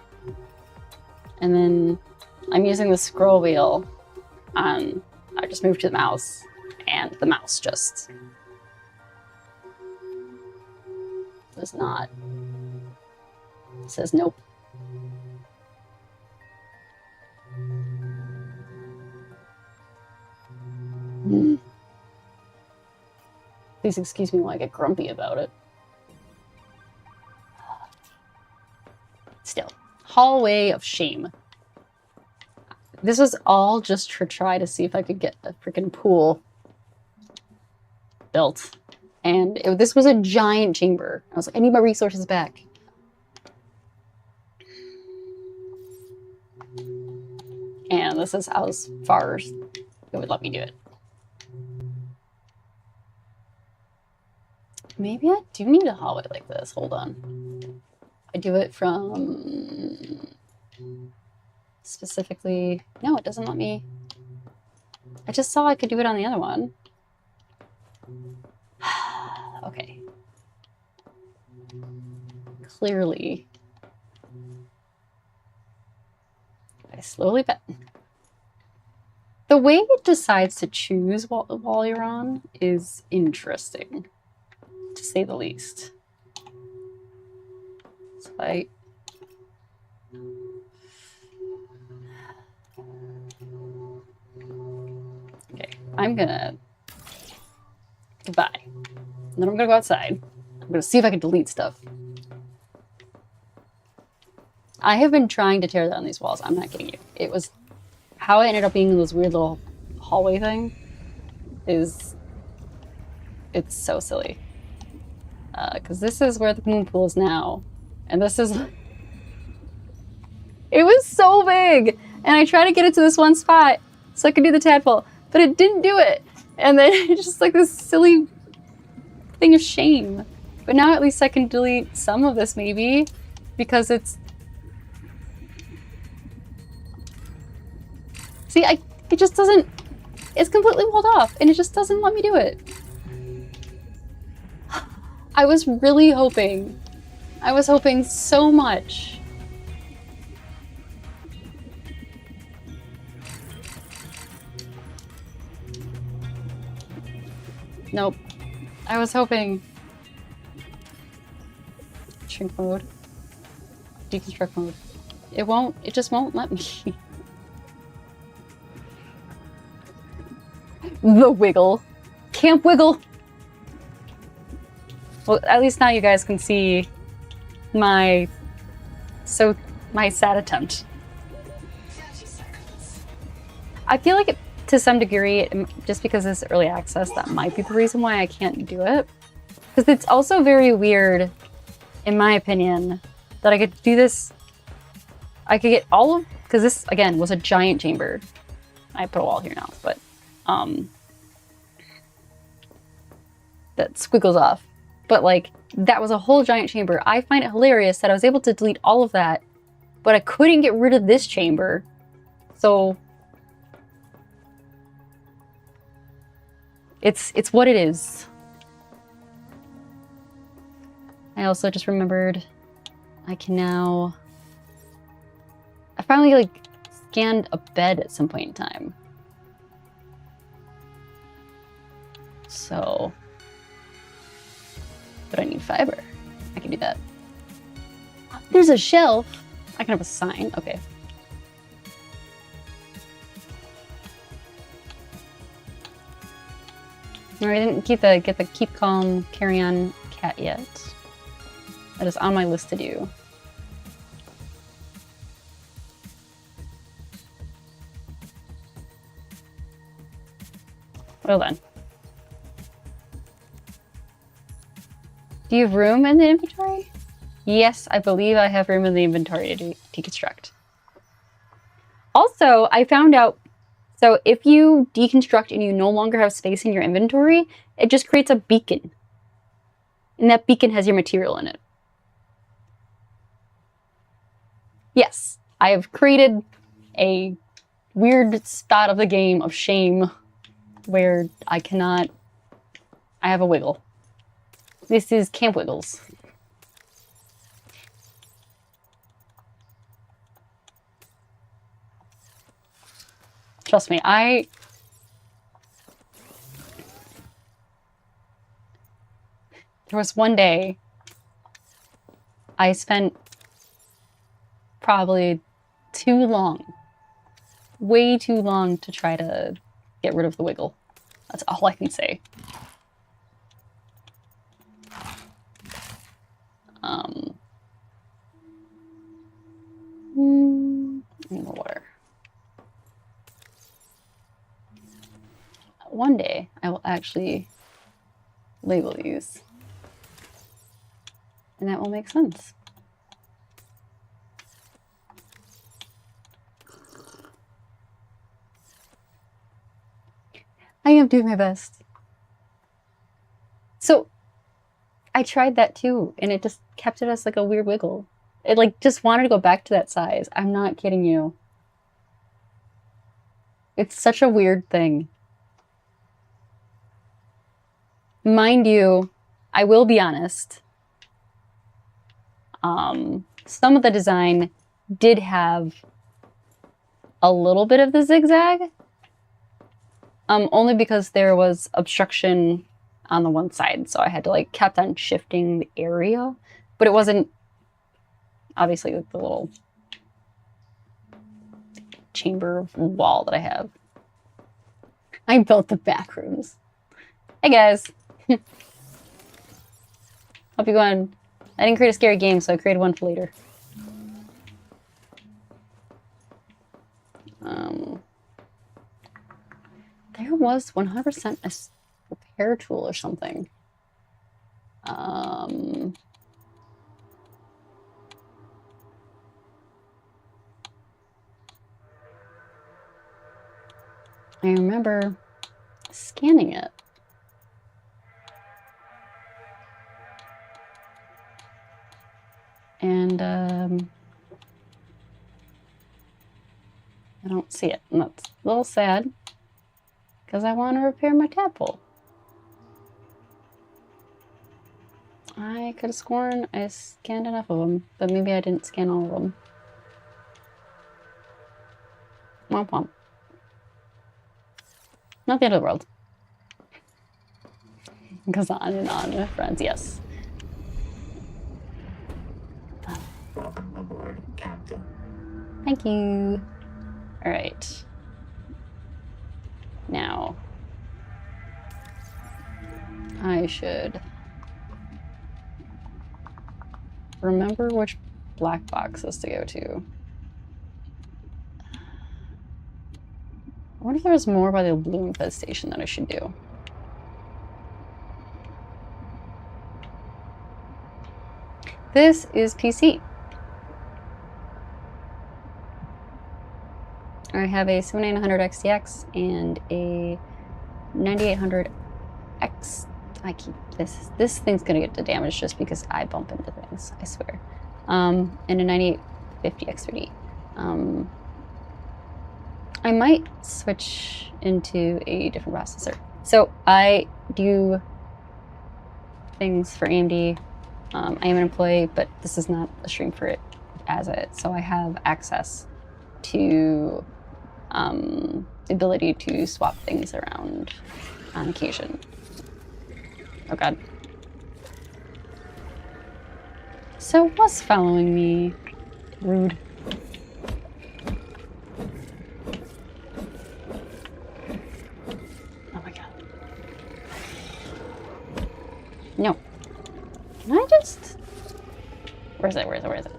And then I'm using the scroll wheel on... I just moved to the mouse, and the mouse just does not. It says nope. Please excuse me while I get grumpy about it. Still, hallway of shame. This was all just to try to see if I could get a freaking pool built. And this was a giant chamber. I was like, I need my resources back. And this is how far it would let me do it. Maybe I do need a hallway like this. Hold on. I do it from... Specifically... No, it doesn't let me... I just saw I could do it on the other one. Okay. Clearly. I slowly bet. The way it decides to choose while you're on is interesting, to say the least. So okay, I'm gonna... Goodbye. And then I'm gonna go outside. I'm gonna see if I can delete stuff. I have been trying to tear down these walls. I'm not kidding you. It was... How I ended up being in this weird little hallway thing is... It's so silly. Because this is where the moon pool is now. And this is... It was so big! And I tried to get it to this one spot so I could do the tadpole, but it didn't do it. And then it's just like this silly thing of shame. But now at least I can delete some of this maybe, because it's... See, it just doesn't... It's completely walled off, and it just doesn't let me do it. I was really hoping. I was hoping so much. Nope. I was hoping. Shrink mode. Deconstruct mode. It just won't let me. The wiggle. Camp wiggle. Well, at least now you guys can see my sad attempt. I feel like to some degree, just because it's early access, that might be the reason why I can't do it. Because it's also very weird, in my opinion, that I could do this. I could get all of, because this again was a giant chamber. I put a wall here now, but that squiggles off. But like, that was a whole giant chamber. I find it hilarious that I was able to delete all of that, but I couldn't get rid of this chamber. So it's what it is. I also just remembered I can now... I finally like scanned a bed at some point in time. So... But I need fiber. I can do that. There's a shelf. I can have a sign. Okay. I didn't get the keep calm, carry on cat yet. That is on my list to do. Well done. Do you have room in the inventory? Yes, I believe I have room in the inventory to deconstruct. Also, I found out, so if you deconstruct and you no longer have space in your inventory, it just creates a beacon. And that beacon has your material in it. Yes, I have created a weird spot of the game of shame where I have a wiggle. This is Camp Wiggles. Trust me, there was one day I spent probably too long, way too long to try to get rid of the wiggle. That's all I can say. More water. One day I will actually label these, and that will make sense. I am doing my best. So I tried that too, and it just kept it as like a weird wiggle. It like just wanted to go back to that size. I'm not kidding you. It's such a weird thing. Mind you, I will be honest. Some of the design did have a little bit of the zigzag. Only because there was obstruction on the one side, so I had to like kept on shifting the area, but it wasn't obviously the little chamber wall that I have. I built the back rooms. Hey guys. Hope you're going. I didn't create a scary game, so I created one for later. There was 100% a repair tool or something. I remember scanning it. And I don't see it, and that's a little sad because I want to repair my tadpole. I could have sworn I scanned enough of them, but maybe I didn't scan all of them. Womp womp. Not the end of the world. It goes on and on with friends, yes. Welcome aboard, Captain. Thank you. All right. Now, I should remember which black boxes to go to. I wonder if there's more by the blue infestation that I should do. This is PC. I have a 7900 XTX and a 9800X. I keep this thing's gonna get to damage just because I bump into things, I swear. And a 9850 X3D. I might switch into a different processor. So I do things for AMD. I am an employee, but this is not a stream for it as it. So I have access to the ability to swap things around on occasion. Oh god. So what's following me? Rude. Oh my god. No. Can I just... Where is it? Where is it? Where is it?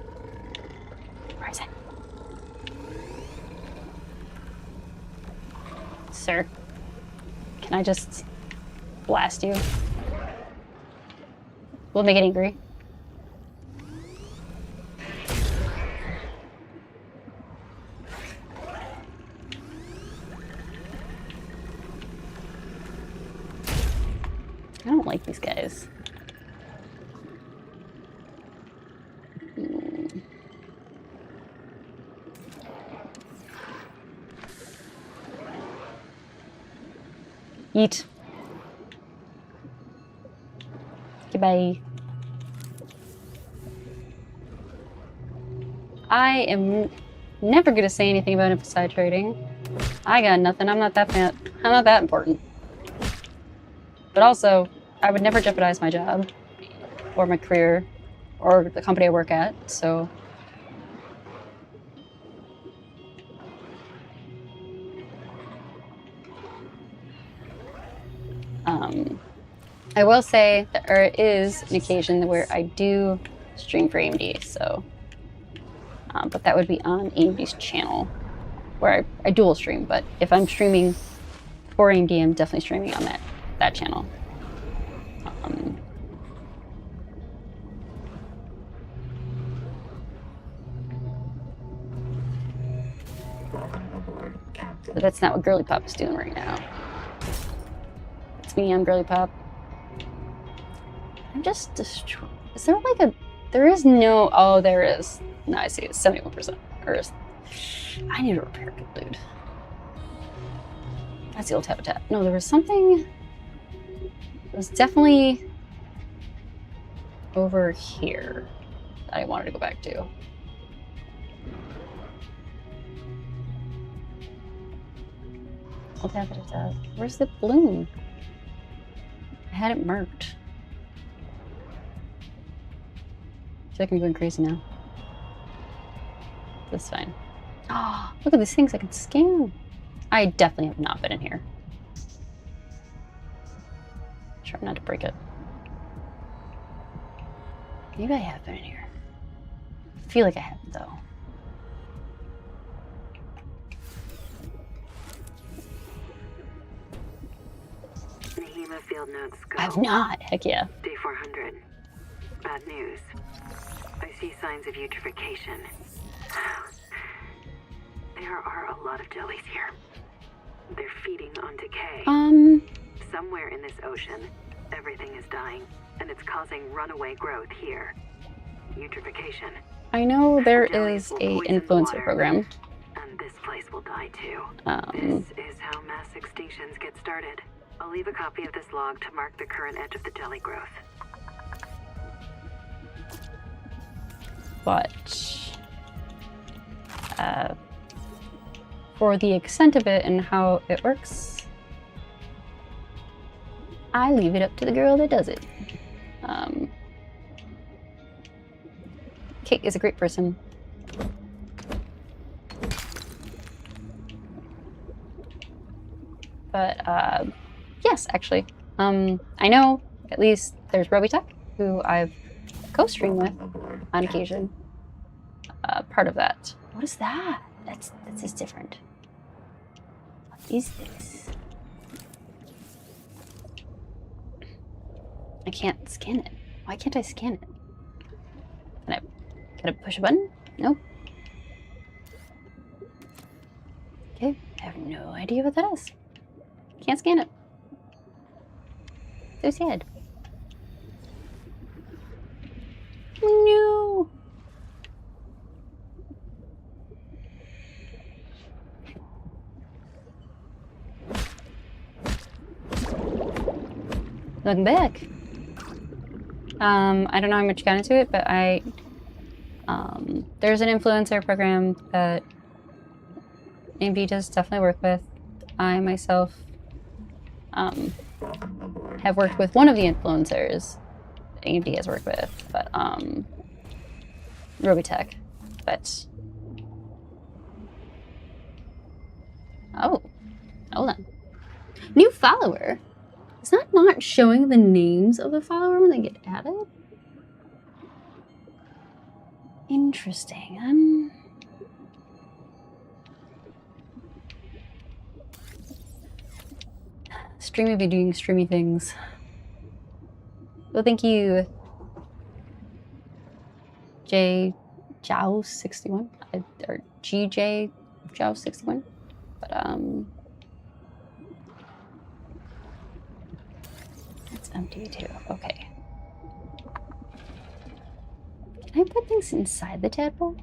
Where is it? Sir, can I just blast you? Will it make it angry? I don't like these guys. Eat. Goodbye. I am never gonna say anything about inside trading. I got nothing. I'm not that important. But also, I would never jeopardize my job or my career or the company I work at. So I will say that there is an occasion where I do stream for AMD, so, but that would be on AMD's channel, where I dual stream, but if I'm streaming for AMD, I'm definitely streaming on that channel. But that's not what Girly Pop is doing right now. It's me, I'm Girly Pop. I'm just destroyed. Is there like a... There is no... Oh, there is. No, I see. It's 71%. Or is... I need a repair kit, dude. That's the old habitat. No, there was something... It was definitely... over here that I wanted to go back to. Old habitat. Where's the balloon? I had it marked. I feel like I'm going crazy now. That's fine. Oh, look at these things I can scan. I definitely have not been in here. Try not to break it. Maybe I have been in here. I feel like I haven't, though. Field notes go. I've not. Heck yeah. Day 400. Bad news. I see signs of eutrophication. There are a lot of jellies here. They're feeding on decay. Somewhere in this ocean, everything is dying, and it's causing runaway growth here. Eutrophication. I know there Jellies is will a poison the influencer water, program. and this place will die too. This is how mass extinctions get started. I'll leave a copy of this log to mark the current edge of the jelly growth. But for the extent of it and how it works, I leave it up to the girl that does it. Kate is a great person. But yes, actually, I know at least there's Robitech, who I've co-streamed with on occasion. Part of that. What is that? That's just different. What is this? I can't scan it. Why can't I scan it? Can I push a button? Nope. Okay, I have no idea what that is. Can't scan it. So sad. No. Welcome back. I don't know how much got into it, but there's an influencer program that AMD does definitely work with. I myself have worked with one of the influencers AMD has worked with, but Robitech. But oh, hold on. New follower. Is that not showing the names of the follower when they get added? Interesting. Streamy be doing streamy things. Well, thank you, J Jow 61 or GJ Jow 61. But it's empty too. Okay. Can I put things inside the tadpole?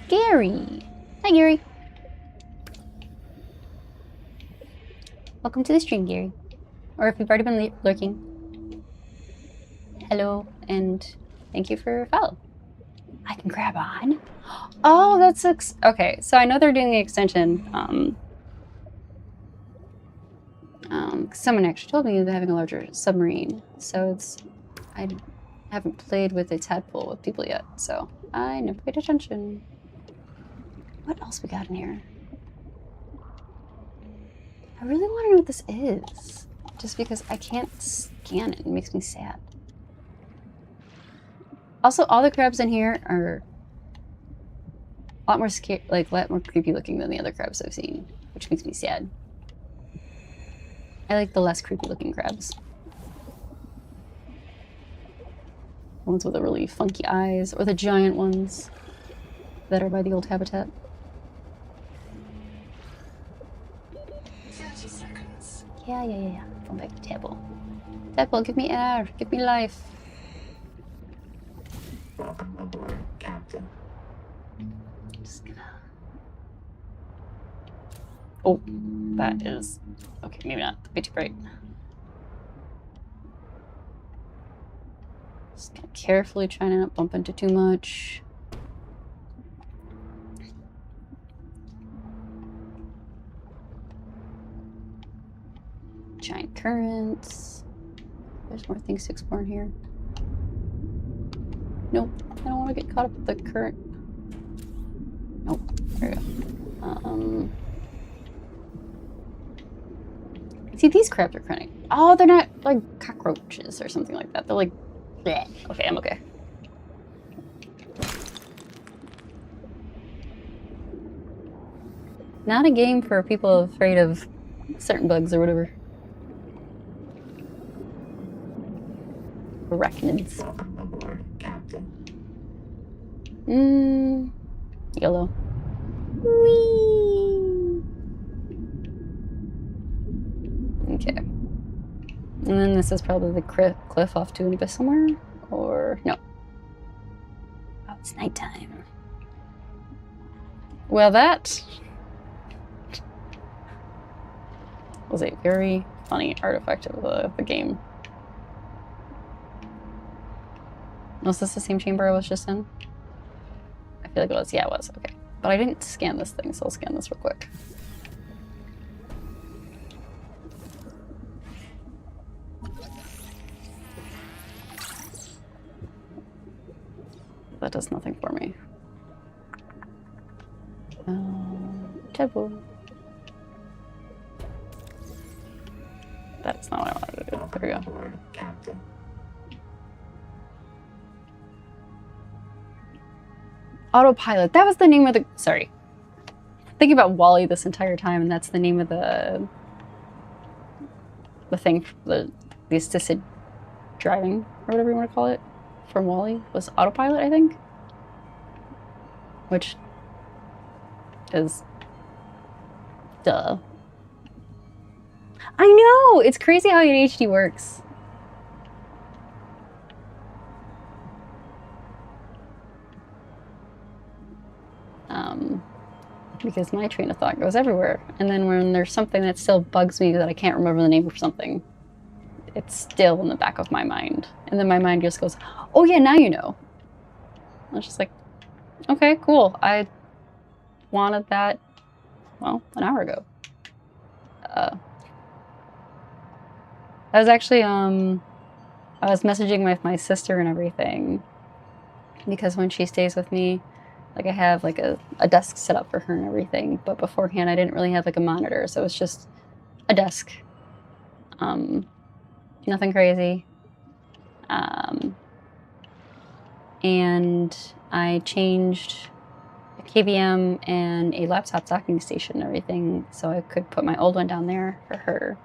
Gary. Hi, Gary. Welcome to the stream, Gary. Or if you've already been lurking, hello, and thank you for follow. I can grab on. Oh, that's okay. So I know they're doing the extension. Someone actually told me they're having a larger submarine, so it's I haven't played with a tadpole with people yet, so I never paid attention. What else we got in here? I really want to know what this is, just because I can't scan it. It makes me sad. Also, all the crabs in here are a lot more a lot more creepy looking than the other crabs I've seen, which makes me sad. I like the less creepy looking crabs. Ones with the really funky eyes, or the giant ones that are by the old habitat. 30 seconds. Yeah. Going back to tadpole. Tadpole, give me air, give me life. Welcome aboard, Captain. Just gonna... Oh, that is... Okay, maybe not. That'd be too bright. Just gonna carefully try to not bump into too much. Giant currents. There's more things to explore in here. Nope, I don't want to get caught up with the current. Nope, there we go. See, these crabs are kind of... Oh, they're not like cockroaches or something like that. They're like... Bleh. Okay, I'm okay. Not a game for people afraid of certain bugs or whatever. Arachnids. Welcome aboard, Captain. Yellow. Whee! Okay. And then this is probably the cliff off to an abyss somewhere? Or... no. Oh, it's nighttime. Well, that was a very funny artifact of the game. Was this the same chamber I was just in? I feel like it was. Yeah, it was. Okay. But I didn't scan this thing, so I'll scan this real quick. That does nothing for me. Tadpole. That's not what I wanted to do. There we go. Aboard, Captain. Autopilot. That was the name of the... Sorry. Thinking about Wall-E this entire time, and that's the name of the thing, the assisted driving, or whatever you want to call it, from Wall-E, was autopilot, I think? Which is... duh. I know! It's crazy how ADHD works. Because my train of thought goes everywhere. And then when there's something that still bugs me that I can't remember the name of something, it's still in the back of my mind. And then my mind just goes, oh yeah, now you know. I was just like, okay, cool. I wanted that, well, an hour ago. I was actually, I was messaging with my sister and everything. Because when she stays with me, like I have like a desk set up for her and everything, but beforehand I didn't really have like a monitor, so it's just a desk. Nothing crazy. And I changed a KVM and a laptop docking station and everything, so I could put my old one down there for her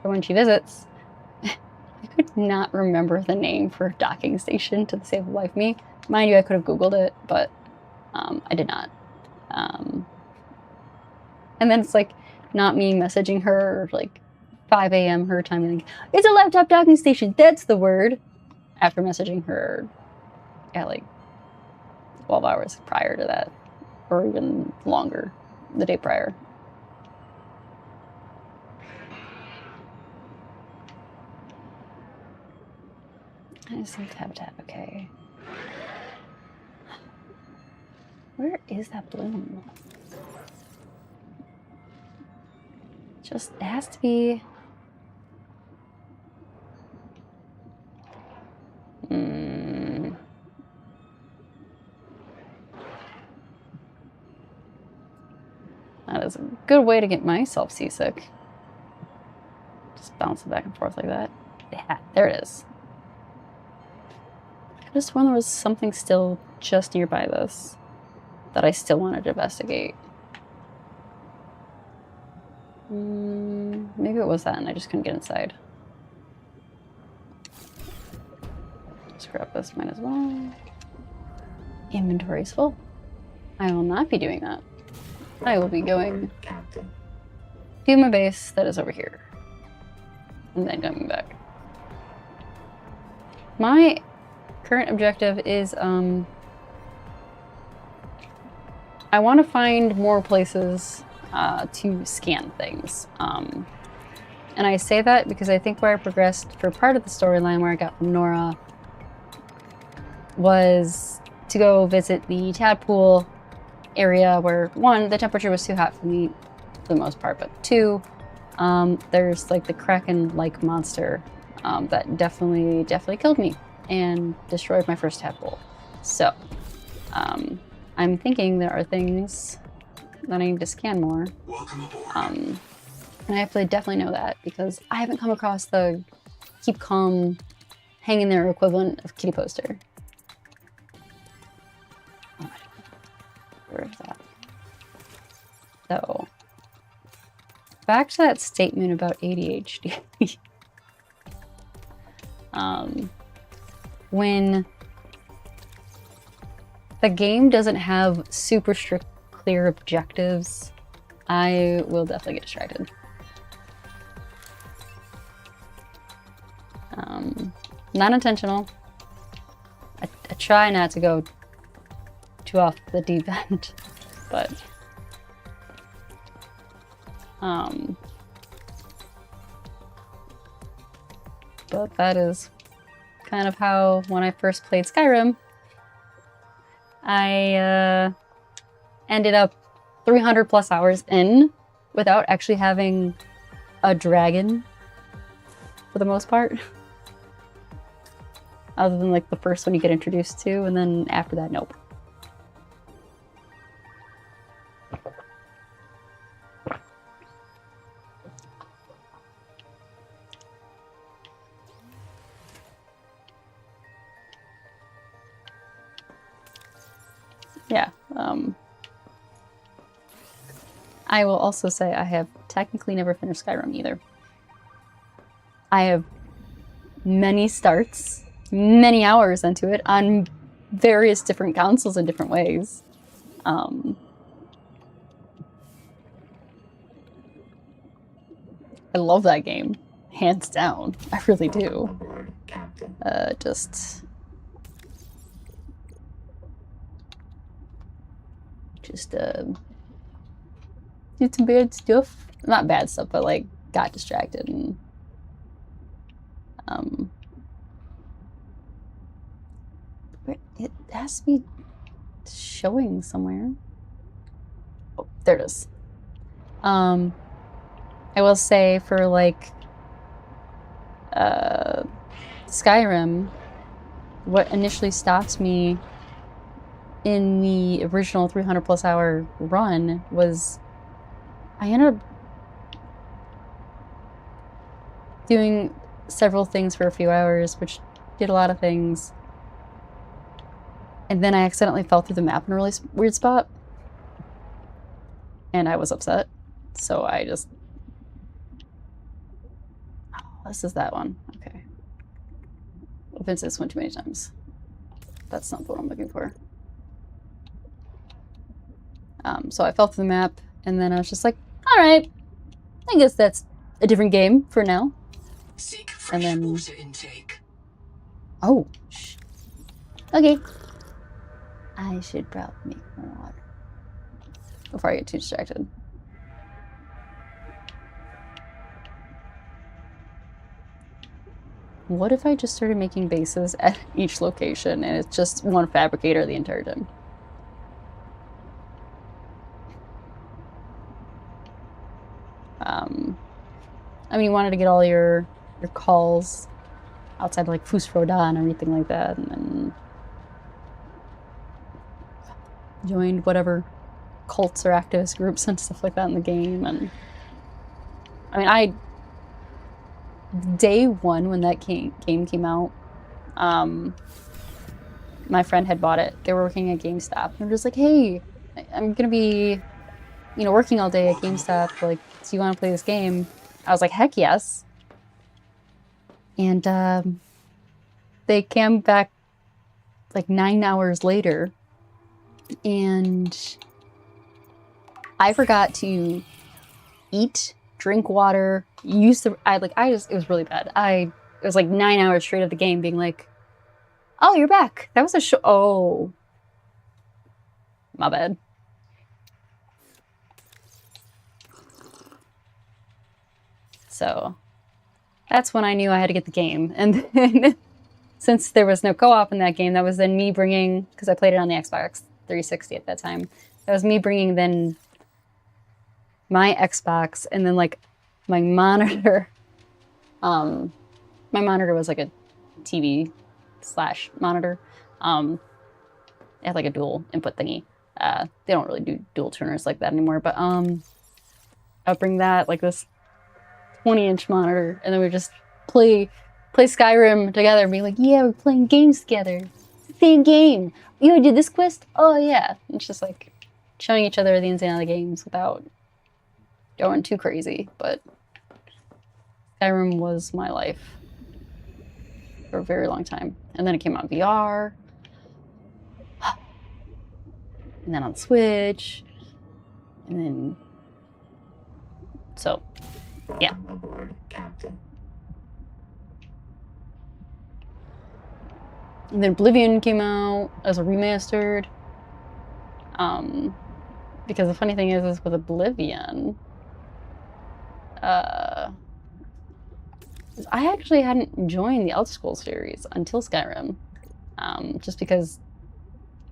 for when she visits. I could not remember the name for docking station to the save of life me. Mind you, I could have Googled it, but I did not. And then it's like not me messaging her like 5 a.m. her time and like, it's a laptop docking station, that's the word. After messaging her at like 12 hours prior to that, or even longer, the day prior. I just need tap, okay. Where is that bloom? Just, it has to be... That is a good way to get myself seasick. Just bouncing back and forth like that. Yeah, there it is. I could have sworn there was something still just nearby this that I still wanted to investigate. Maybe it was that and I just couldn't get inside. Let's grab this, might as well. Inventory's full. I will not be doing that. I will be going to my base that is over here. And then coming back. My current objective is, I want to find more places to scan things. And I say that because I think where I progressed for part of the storyline where I got from Nora was to go visit the tadpole area where, one, the temperature was too hot for me for the most part, but two, there's like the Kraken-like monster that definitely killed me and destroyed my first tadpole. So, I'm thinking there are things that I need to scan more. Welcome aboard. And I have to definitely know that because I haven't come across the keep calm, hang in there equivalent of kitty poster. Where is that? So, back to that statement about ADHD. When the game doesn't have super strict, clear objectives, I will definitely get distracted. Not intentional. I try not to go too off the deep end, but that is kind of how, when I first played Skyrim, I ended up 300 plus hours in without actually having a dragon for the most part. Other than like the first one you get introduced to, and then after that, nope. Yeah, I will also say I have technically never finished Skyrim either. I have many starts, many hours into it on various different consoles in different ways. I love that game, hands down. I really do. Just did some bad stuff. Not bad stuff, but like got distracted and it has to be showing somewhere. Oh, there it is. I will say for like Skyrim, what initially stopped me in the original 300 plus hour run was I ended up doing several things for a few hours, which did a lot of things. And then I accidentally fell through the map in a really weird spot. And I was upset. So I just... Oh, this is that one. Okay. I've been to this one too many times. That's not what I'm looking for. So I fell through the map, and then I was just like, alright, I guess that's a different game for now. Seek fresh water intake. Oh, okay. I should probably make more water before I get too distracted. what if I just started making bases at each location and it's just one fabricator the entire time? I mean, you wanted to get all your calls outside of like Fusroda and everything like that, and then joined whatever cults or activist groups and stuff like that in the game. And I mean, day one when that game came out, my friend had bought it. They were working at GameStop. And they're just like, hey, I'm gonna be, you know, working all day at GameStop. Like, do you want to play this game? I was like, heck yes. And they came back like 9 hours later, and I forgot to eat, drink water, use the it was really bad. It was like 9 hours straight of the game being like, oh, you're back. That was a show. Oh, my bad. So that's when I knew I had to get the game. And then since there was no co-op in that game, that was then me bringing, because I played it on the Xbox 360 at that time, that was me bringing then my Xbox and then like my monitor. My monitor was like a TV / monitor. It had like a dual input thingy. They don't really do dual tuners like that anymore, but I would bring that, like this 20-inch monitor, and then we would just play Skyrim together and be like, yeah, we're playing games together. It's the same game. You wanna do this quest? Oh yeah. It's just like showing each other the ins and outs of the games without going too crazy, but Skyrim was my life for a very long time. And then it came out in VR. And then on Switch. And then... So, yeah. And then Oblivion came out as a remastered. Because the funny thing is with Oblivion, I actually hadn't joined the Elder Scrolls series until Skyrim, just because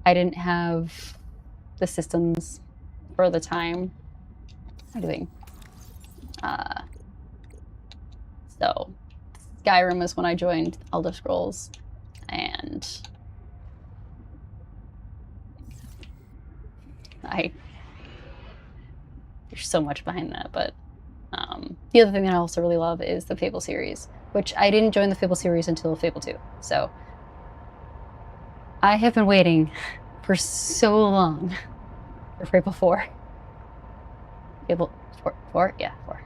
I didn't have the systems for the time. What am I doing? So Skyrim was when I joined Elder Scrolls, and there's so much behind that, but the other thing that I also really love is the Fable series, which I didn't join the Fable series until Fable 2. So I have been waiting for so long for Fable 4. Fable 4? Yeah, 4.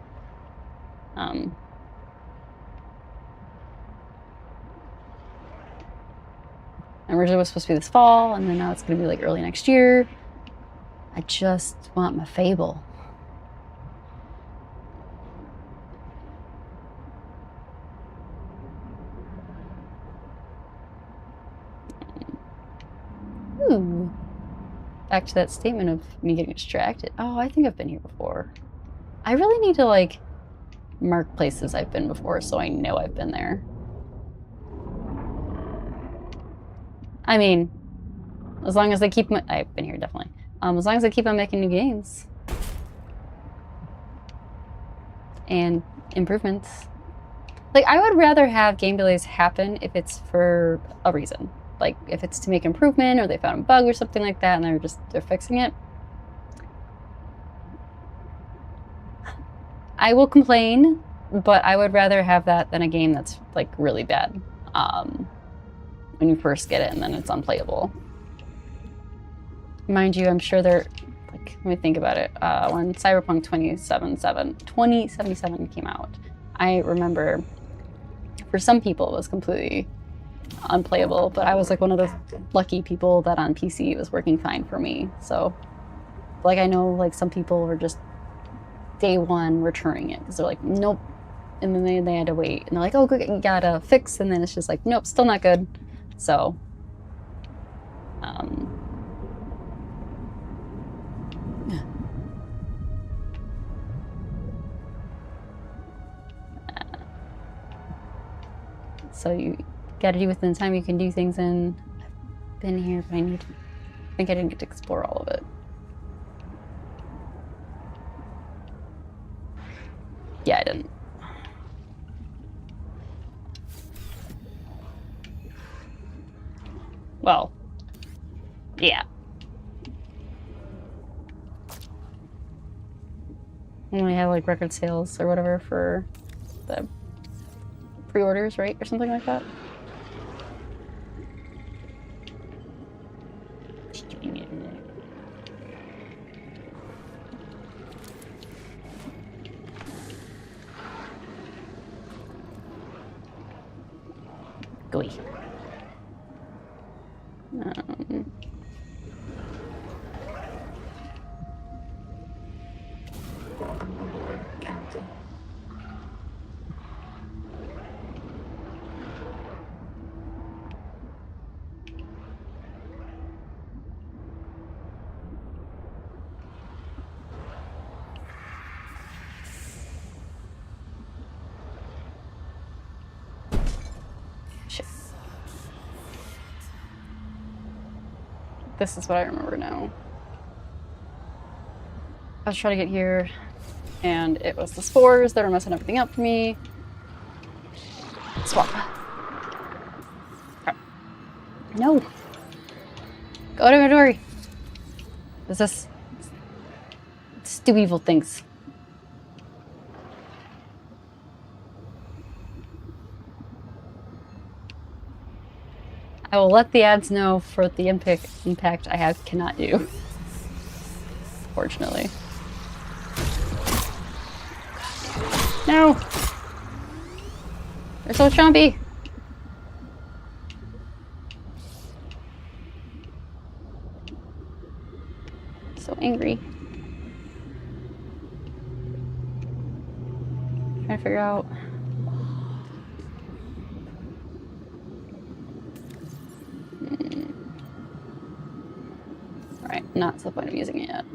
Originally it was supposed to be this fall, and then now it's going to be like early next year. I just want my Fable. Ooh. Back to that statement of me getting distracted. Oh, I think I've been here before. I really need to like mark places I've been before so I know I've been there. I mean, as long as they keep I've been here definitely. As long as they keep on making new games and improvements. Like, I would rather have game delays happen if it's for a reason. Like, if it's to make improvement or they found a bug or something like that and they're fixing it. I will complain, but I would rather have that than a game that's like really bad. When you first get it and then it's unplayable. Mind you, I'm sure they're, like, let me think about it. When Cyberpunk 2077 came out, I remember for some people it was completely unplayable, but I was like one of those lucky people that on PC it was working fine for me. So, like, I know like some people were just day one returning it because they're like, nope. And then they had to wait. And they're like, oh, good, you got a fix. And then it's just like, nope, still not good. So, So you gotta do within the time you can do things in. I've been here, but I think I didn't get to explore all of it. Yeah, I didn't. Well, yeah. And we have like record sales or whatever for the pre-orders, right? Or something like that. Gooey. Shit. This is what I remember now. I was trying to get here, and it was the spores that were messing everything up for me. Swap. Okay. No! Go to inventory! What's this? Let's do evil things. I will let the ads know for the impact I cannot do. Fortunately. No! They're so chompy! So angry. Trying to figure out. Alright, not to the point of using it yet.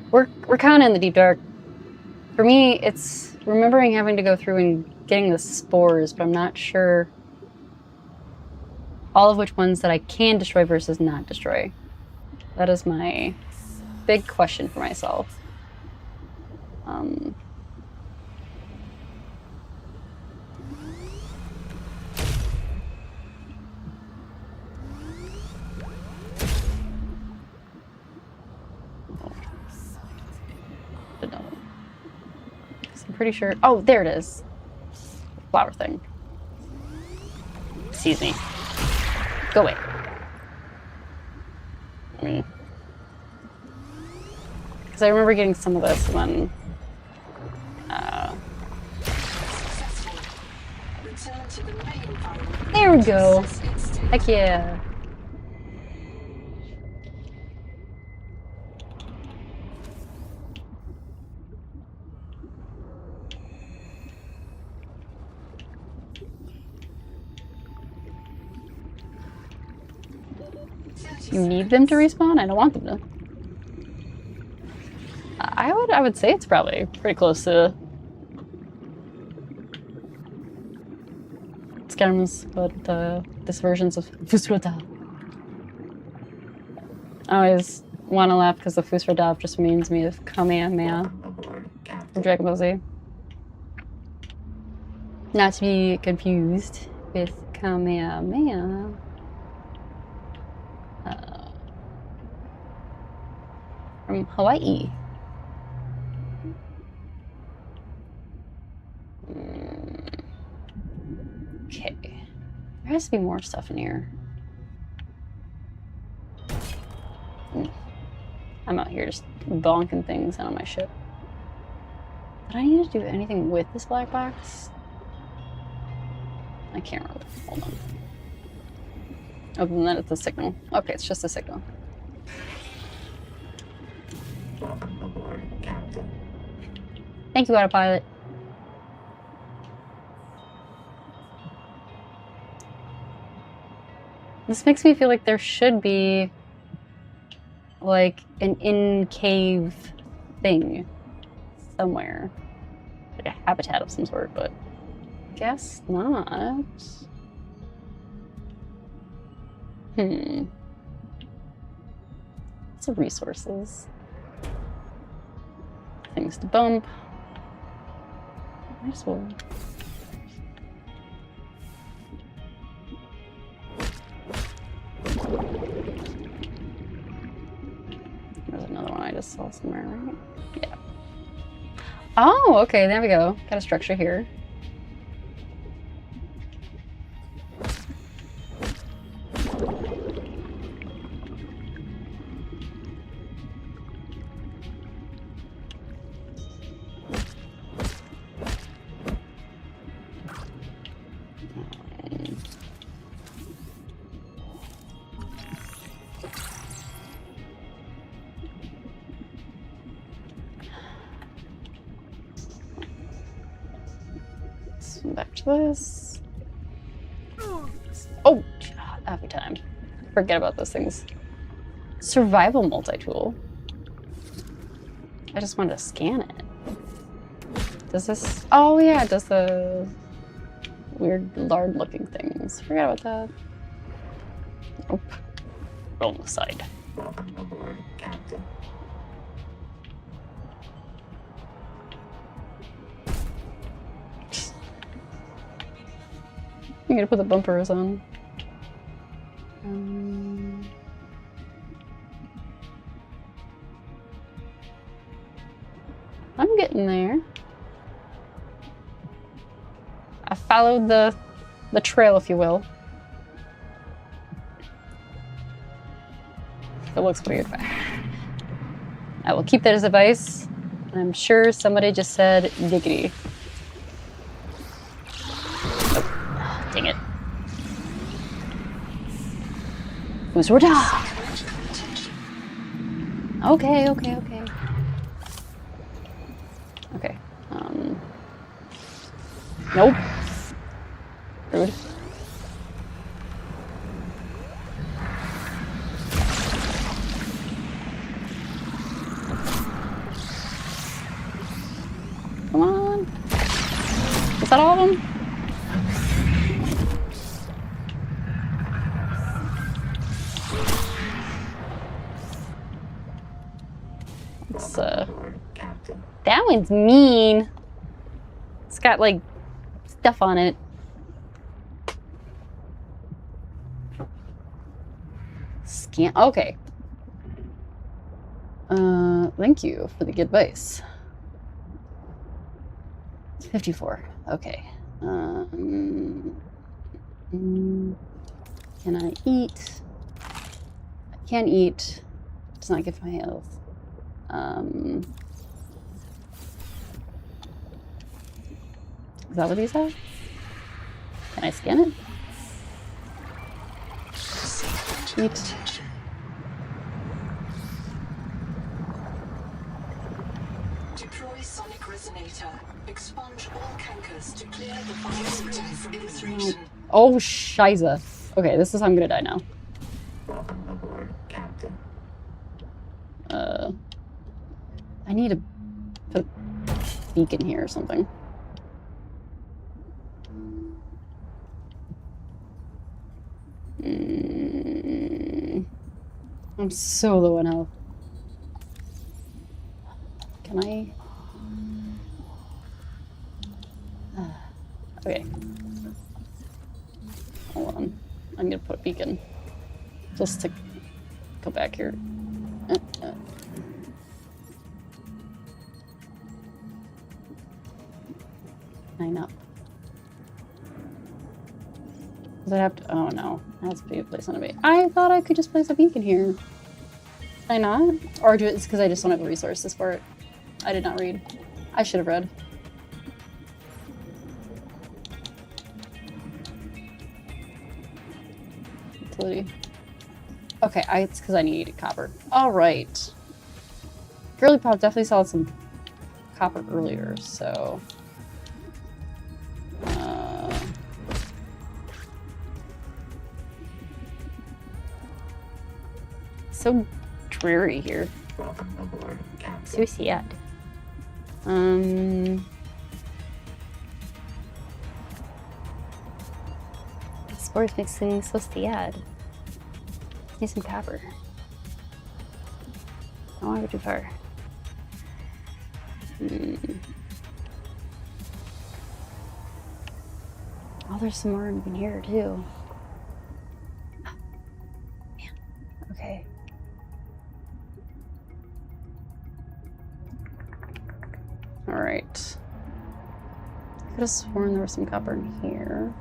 We're kind of in the deep dark. For me, it's remembering having to go through and getting the spores, but I'm not sure all of which ones that I can destroy versus not destroy. That is my big question for myself. I'm pretty sure. Oh, there it is. Flower thing. Excuse me. Go away. Because I remember getting some of this when. There we go. Heck yeah. You need them to respawn? I don't want them to. I would say it's probably pretty close to Skyrim's, but this version's of Fusradav. I always want to laugh because the Fusradav just reminds me of Kamehameha from Dragon Ball Z. Not to be confused with Kamehameha. From Hawaii. Okay. There has to be more stuff in here. I'm out here just bonking things on my ship. Did I need to do anything with this black box? I can't remember. Hold on. Other than that, it's a signal. Okay, it's just a signal. Thank you, autopilot. This makes me feel like there should be like an in-cave thing somewhere. like a habitat of some sort, but guess not. Lots of resources. Things to bump. Might as well. There's another one I just saw somewhere, right? Yeah. Oh, okay, there we go. Got a structure here. Back to this. Oh, every time. Forget about those things. Survival multi-tool. I just wanted to scan it. Does this? Oh yeah, it does the weird lard-looking things. Forgot about that. Nope. Wrong side. I'm gonna put the bumpers on. I'm getting there. I followed the trail, if you will. It looks weird, but I will keep that as advice. I'm sure somebody just said diggity. Dang it. Who's your dog? Okay. Okay. Nope. Rude. Come on. Is that all of them? That one's mean. It's got like stuff on it. Scan. Okay. Thank you for the good advice. 54. Okay. Can I eat? I can't eat. It's not good for my health. Is that what these have? Can I scan it? Eat. Deploy sonic resonator. Expunge all cankers to clear the virus from this region. Oh, shiza. Okay, this is how I'm gonna die now. I need to put a beacon here or something. I'm so low on health. Can I? Okay. Hold on. I'm gonna put a beacon. Just to go back here. 9 up. Does it have to? Oh no, that's a big place on a base. I thought I could just place a beacon here. Can I not? Or it's because I just don't have the resources for it. I did not read. I should have read. Utility. Okay, it's because I need copper. All right. Girly Pop definitely saw some copper earlier, so. So dreary here. So sad. forest makes me so sad. Need some copper. I don't want to go too far. Oh, there's some more in here too. Man. Okay. Alright. Could have sworn there was some copper in here.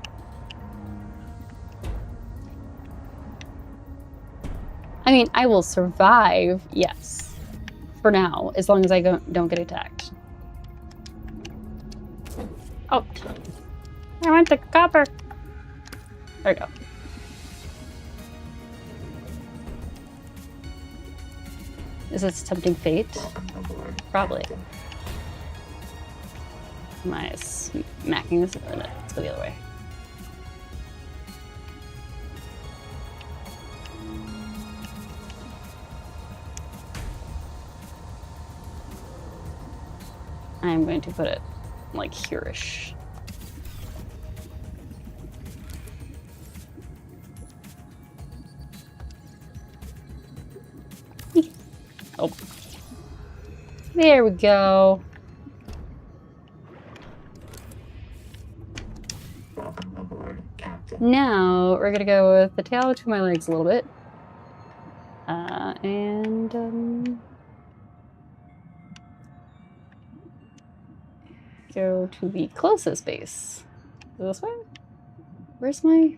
I mean, I will survive, yes. For now, as long as I don't get attacked. Oh. I want the copper. There we go. Is this tempting fate? Probably. Am I smacking this? No, let's go the other way. I'm going to put it like here-ish. Oh. There we go. Now we're gonna go with the tail between my legs a little bit. Go to the closest base. This way? Where's my...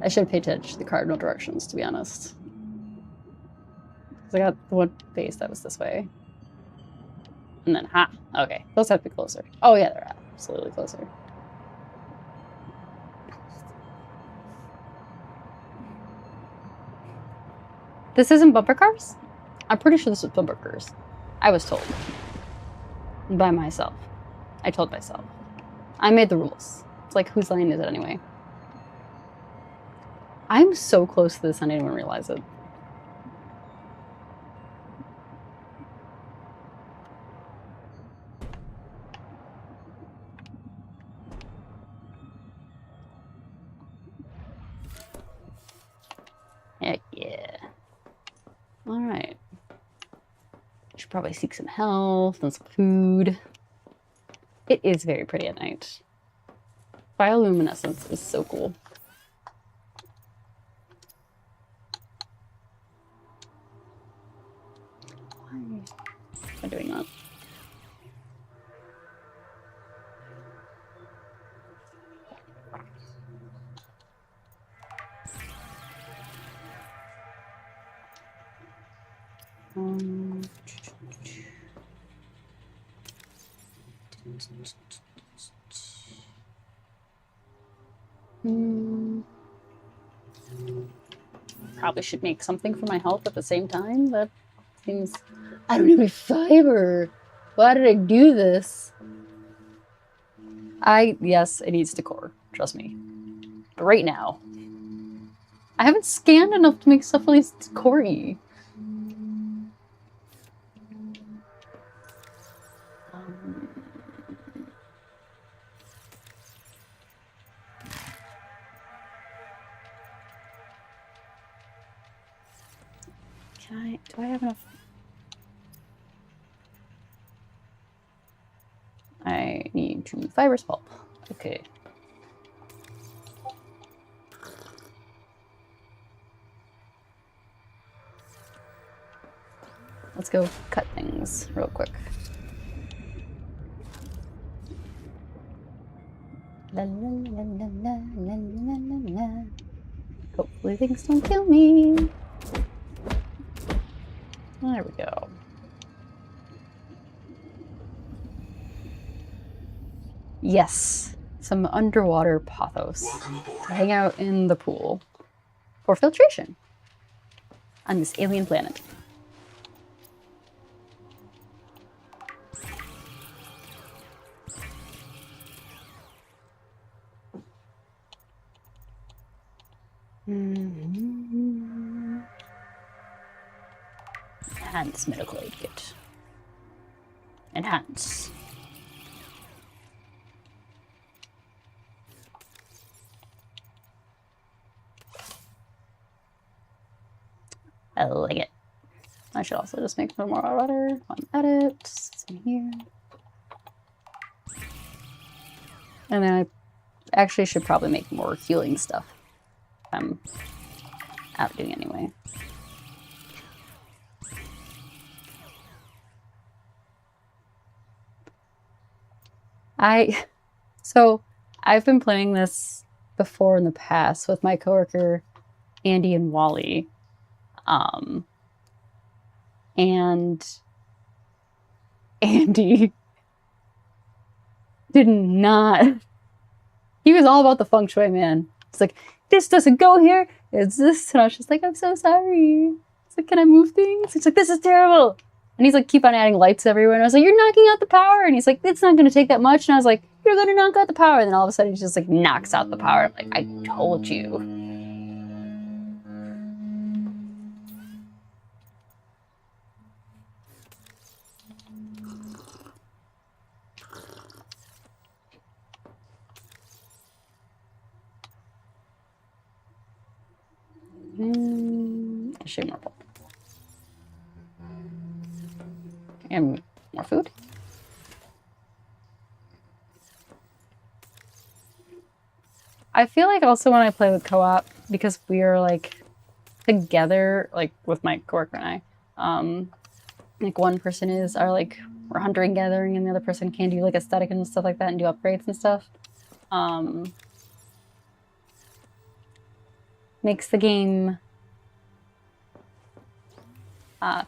I should pay attention to the cardinal directions, to be honest. Because I got the one base that was this way. And then, okay. Those have to be closer. Oh yeah, they're absolutely closer. This isn't bumper cars? I'm pretty sure this was bumper cars. I was told. By myself. I told myself. I made the rules. It's like, whose line is it anyway? I'm so close to this, I didn't even realize it. Heck yeah. Alright. Should probably seek some health and some food. It is very pretty at night. Bioluminescence is so cool. Why am I doing that? Probably should make something for my health at the same time. That seems... I don't have any fiber. Why did I do this? Yes, it needs decor. Trust me. But right now, I haven't scanned enough to make stuff at least decory. Do I have enough? I need 2 fibrous pulp. Okay. Let's go cut things real quick. La, la, la, la, la, la, la, la, la. Hopefully things don't kill me. There we go. Yes, some underwater pothos to hang out in the pool for filtration on this alien planet. Enhance medical aid kit. Enhance. I like it. I should also just make some more water on edit. Some here. And then I actually should probably make more healing stuff. I'm out doing anyway. So I've been playing this before in the past with my coworker Andy and Wally. And Andy did not. He was all about the feng shui, man. It's like, this doesn't go here. It's this. And I was just like, I'm so sorry. It's like, can I move things? It's like, this is terrible. And he's like, keep on adding lights everywhere. And I was like, you're knocking out the power. And he's like, it's not going to take that much. And I was like, you're going to knock out the power. And then all of a sudden, he just like knocks out the power. I'm like, I told you. Shoot more pulp. And more food. I feel like also when I play with co-op, because we are like together, like with my coworker and I, like one person is our like we're hunter and gathering, and the other person can do like aesthetic and stuff like that and do upgrades and stuff. Makes the game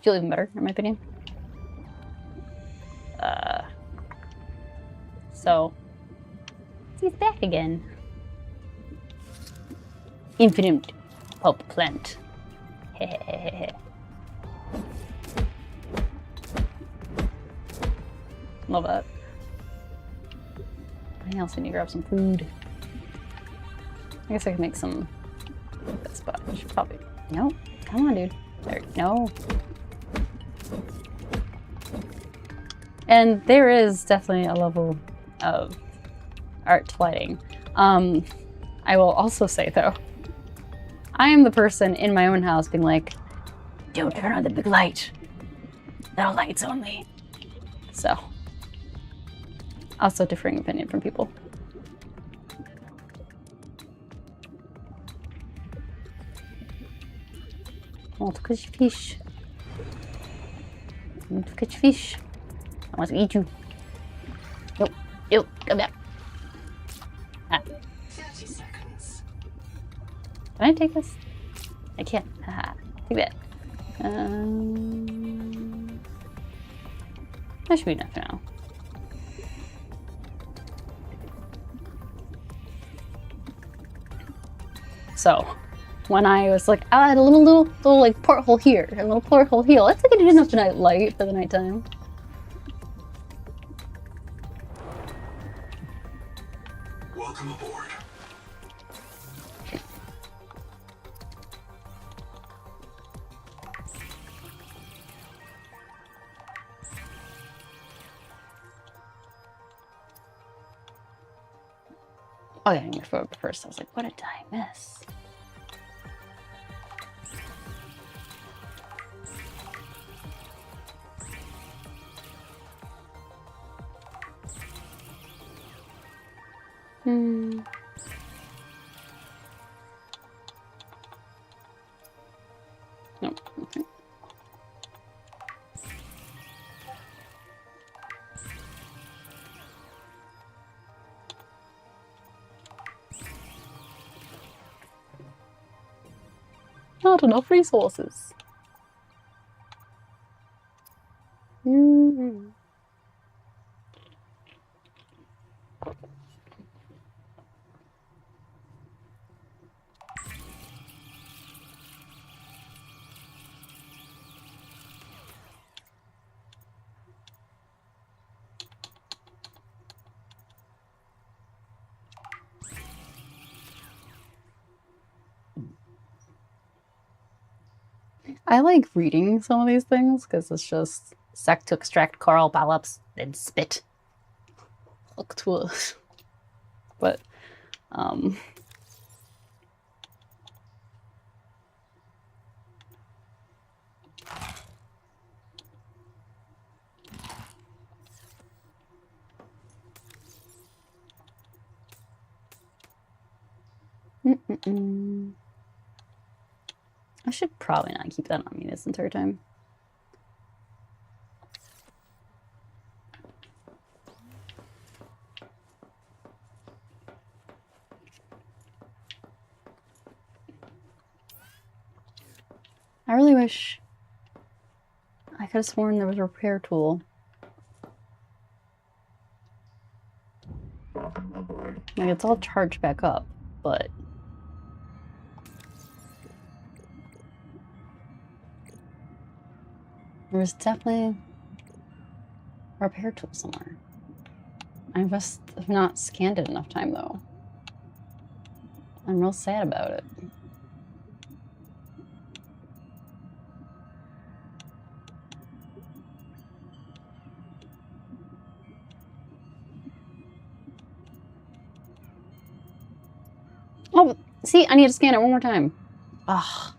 feel even better, in my opinion. So he's back again. Infinite pulp plant. Love that. I also need to grab some food. I guess I could make some of this, but I should probably. No, come on, dude. There, no. And there is definitely a level of art to lighting. I will also say though, I am the person in my own house being like, don't turn on the big light. No lights only. So, also differing opinion from people. I want to catch fish. I want to catch fish. I want to eat you. Nope. Nope. Come back. Ah. 30 seconds. Can I take this? I can't. Haha. Take that. That should be enough now. So, when I was like, I'll add a little like porthole here, a little porthole here. Let's like I did enough tonight light for the nighttime. Welcome aboard. Oh yeah, I need my food first. I was like, what did I miss? Nope. Okay. Not enough resources. I like reading some of these things because it's just sec to extract coral polyps and spit. Look to us. But I should probably not keep that on me this entire time. I really wish I could have sworn there was a repair tool. Like, it's all charged back up, but... there was definitely a repair tool somewhere. I must have not scanned it enough time, though. I'm real sad about it. Oh, see, I need to scan it one more time. Ugh.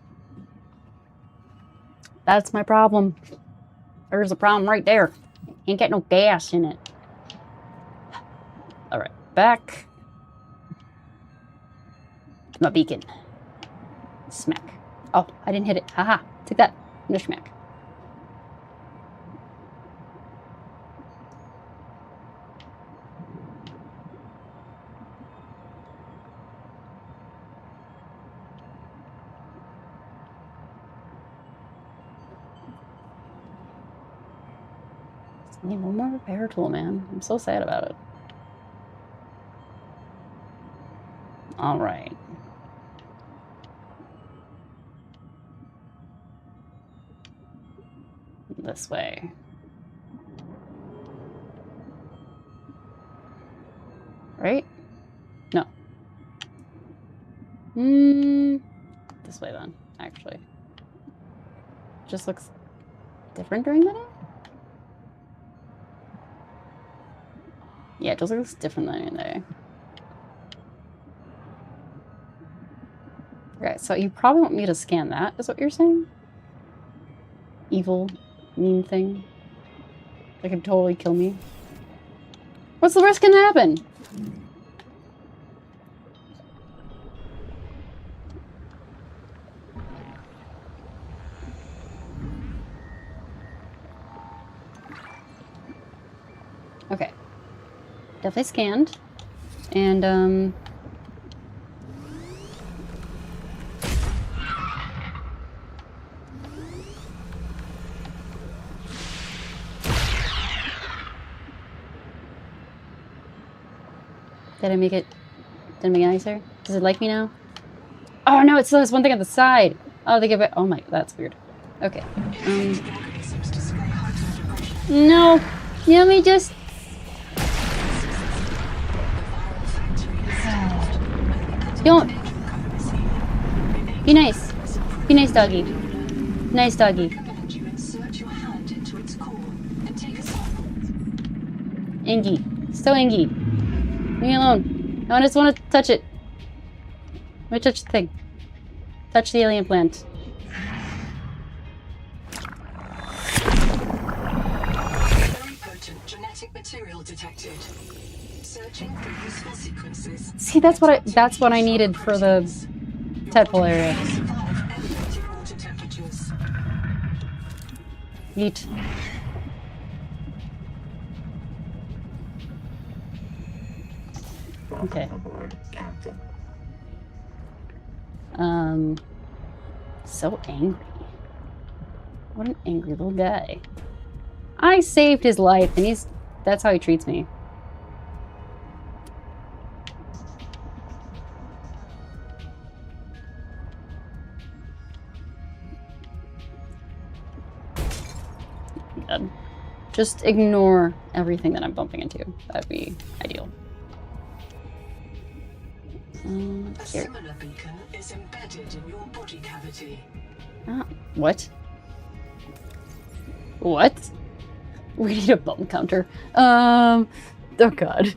That's my problem. There's a problem right there. Ain't got no gas in it. Alright, back. My beacon. Smack. Oh, I didn't hit it. Haha. Take that. No smack. I need one more repair tool, man. I'm so sad about it. Alright. This way. Right? No. This way then, actually. Just looks different during the day? Yeah, it just looks different than in there. Okay, so you probably want me to scan that, is what you're saying? Evil, mean thing. That could totally kill me. What's the worst gonna happen? Okay. Definitely scanned. And, did I make it nicer? Does it like me now? Oh no, it still has one thing on the side. Oh, they give it. Oh my, that's weird. Okay. No. Let me just. Don't. Be nice. Be nice, doggy. Nice, doggy. Angie. So Angie. Leave me alone. I just want to touch it. Let me touch the thing. Touch the alien plant. Very potent genetic material detected. Searching for useful sequences. See, that's what I needed for the tadpole area. Survive elevated water temperatures. Neat. Okay. So angry. What an angry little guy. I saved his life, and that's how he treats me. God. Just ignore everything that I'm bumping into. That'd be ideal. A similar beacon is embedded in your body cavity. What? What? We need a bump counter. Oh god.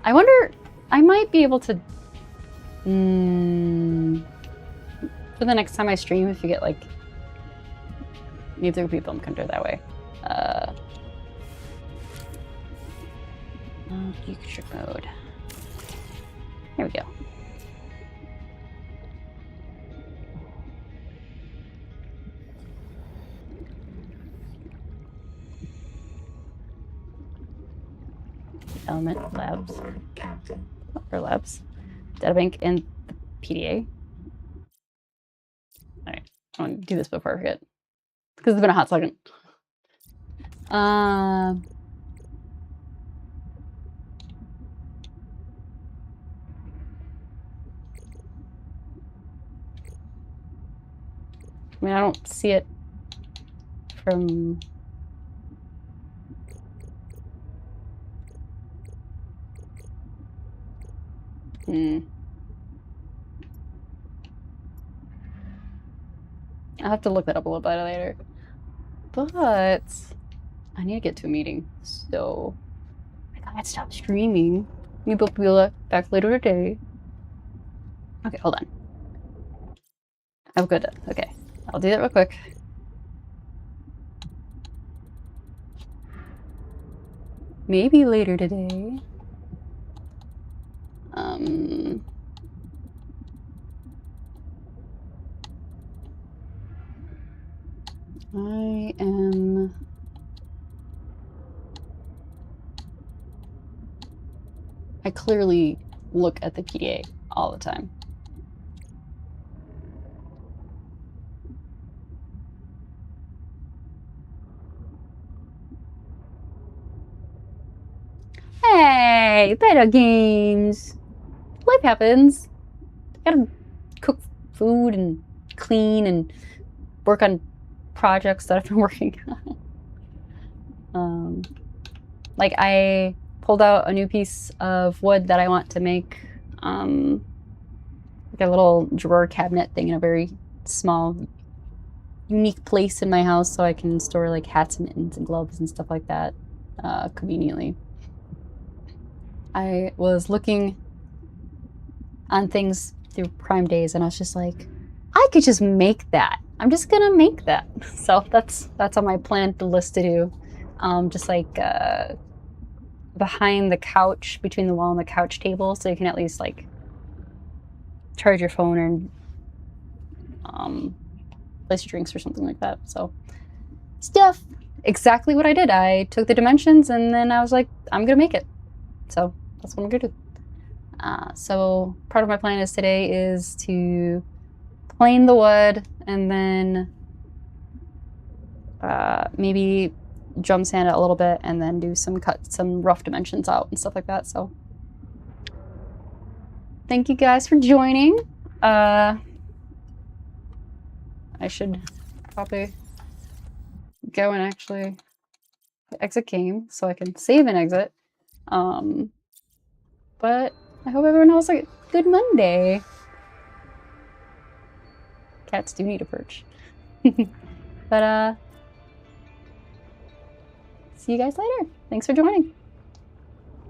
I wonder, I might be able to, for the next time I stream, if you get like, maybe there would be a bump counter that way. Future mode. Here we go. Element labs. Or labs. Databank and the PDA. Alright, I want to do this before I forget. Because it's been a hot second. I mean, I don't see it from... I'll have to look that up a little bit later. But I need to get to a meeting, so I thought I'd stop streaming. Maybe we'll be back later today. Okay, hold on. I'm good. Okay, I'll do that real quick. Maybe later today. I clearly look at the PDA all the time. Hey, better games. Life happens. Gotta cook food and clean and work on projects that I've been working on. Like I pulled out a new piece of wood that I want to make like a little drawer cabinet thing in a very small, unique place in my house so I can store like hats and mittens and gloves and stuff like that conveniently. I was looking on things through Prime Days and I was just like, I could just make that. I'm just gonna make that. So that's on my planned list to do. Just like behind the couch, between the wall and the couch table, so you can at least like charge your phone and place your drinks or something like that. So stuff. Exactly what I did. I took the dimensions and then I was like, I'm gonna make it. So that's what I'm gonna do. So part of my plan is today is to plane the wood and then maybe drum sand it a little bit and then do some rough dimensions out and stuff like that. So thank you guys for joining. I should probably go and actually exit game so I can save and exit. But I hope everyone has a good Monday. Cats do need a perch. But see you guys later. Thanks for joining.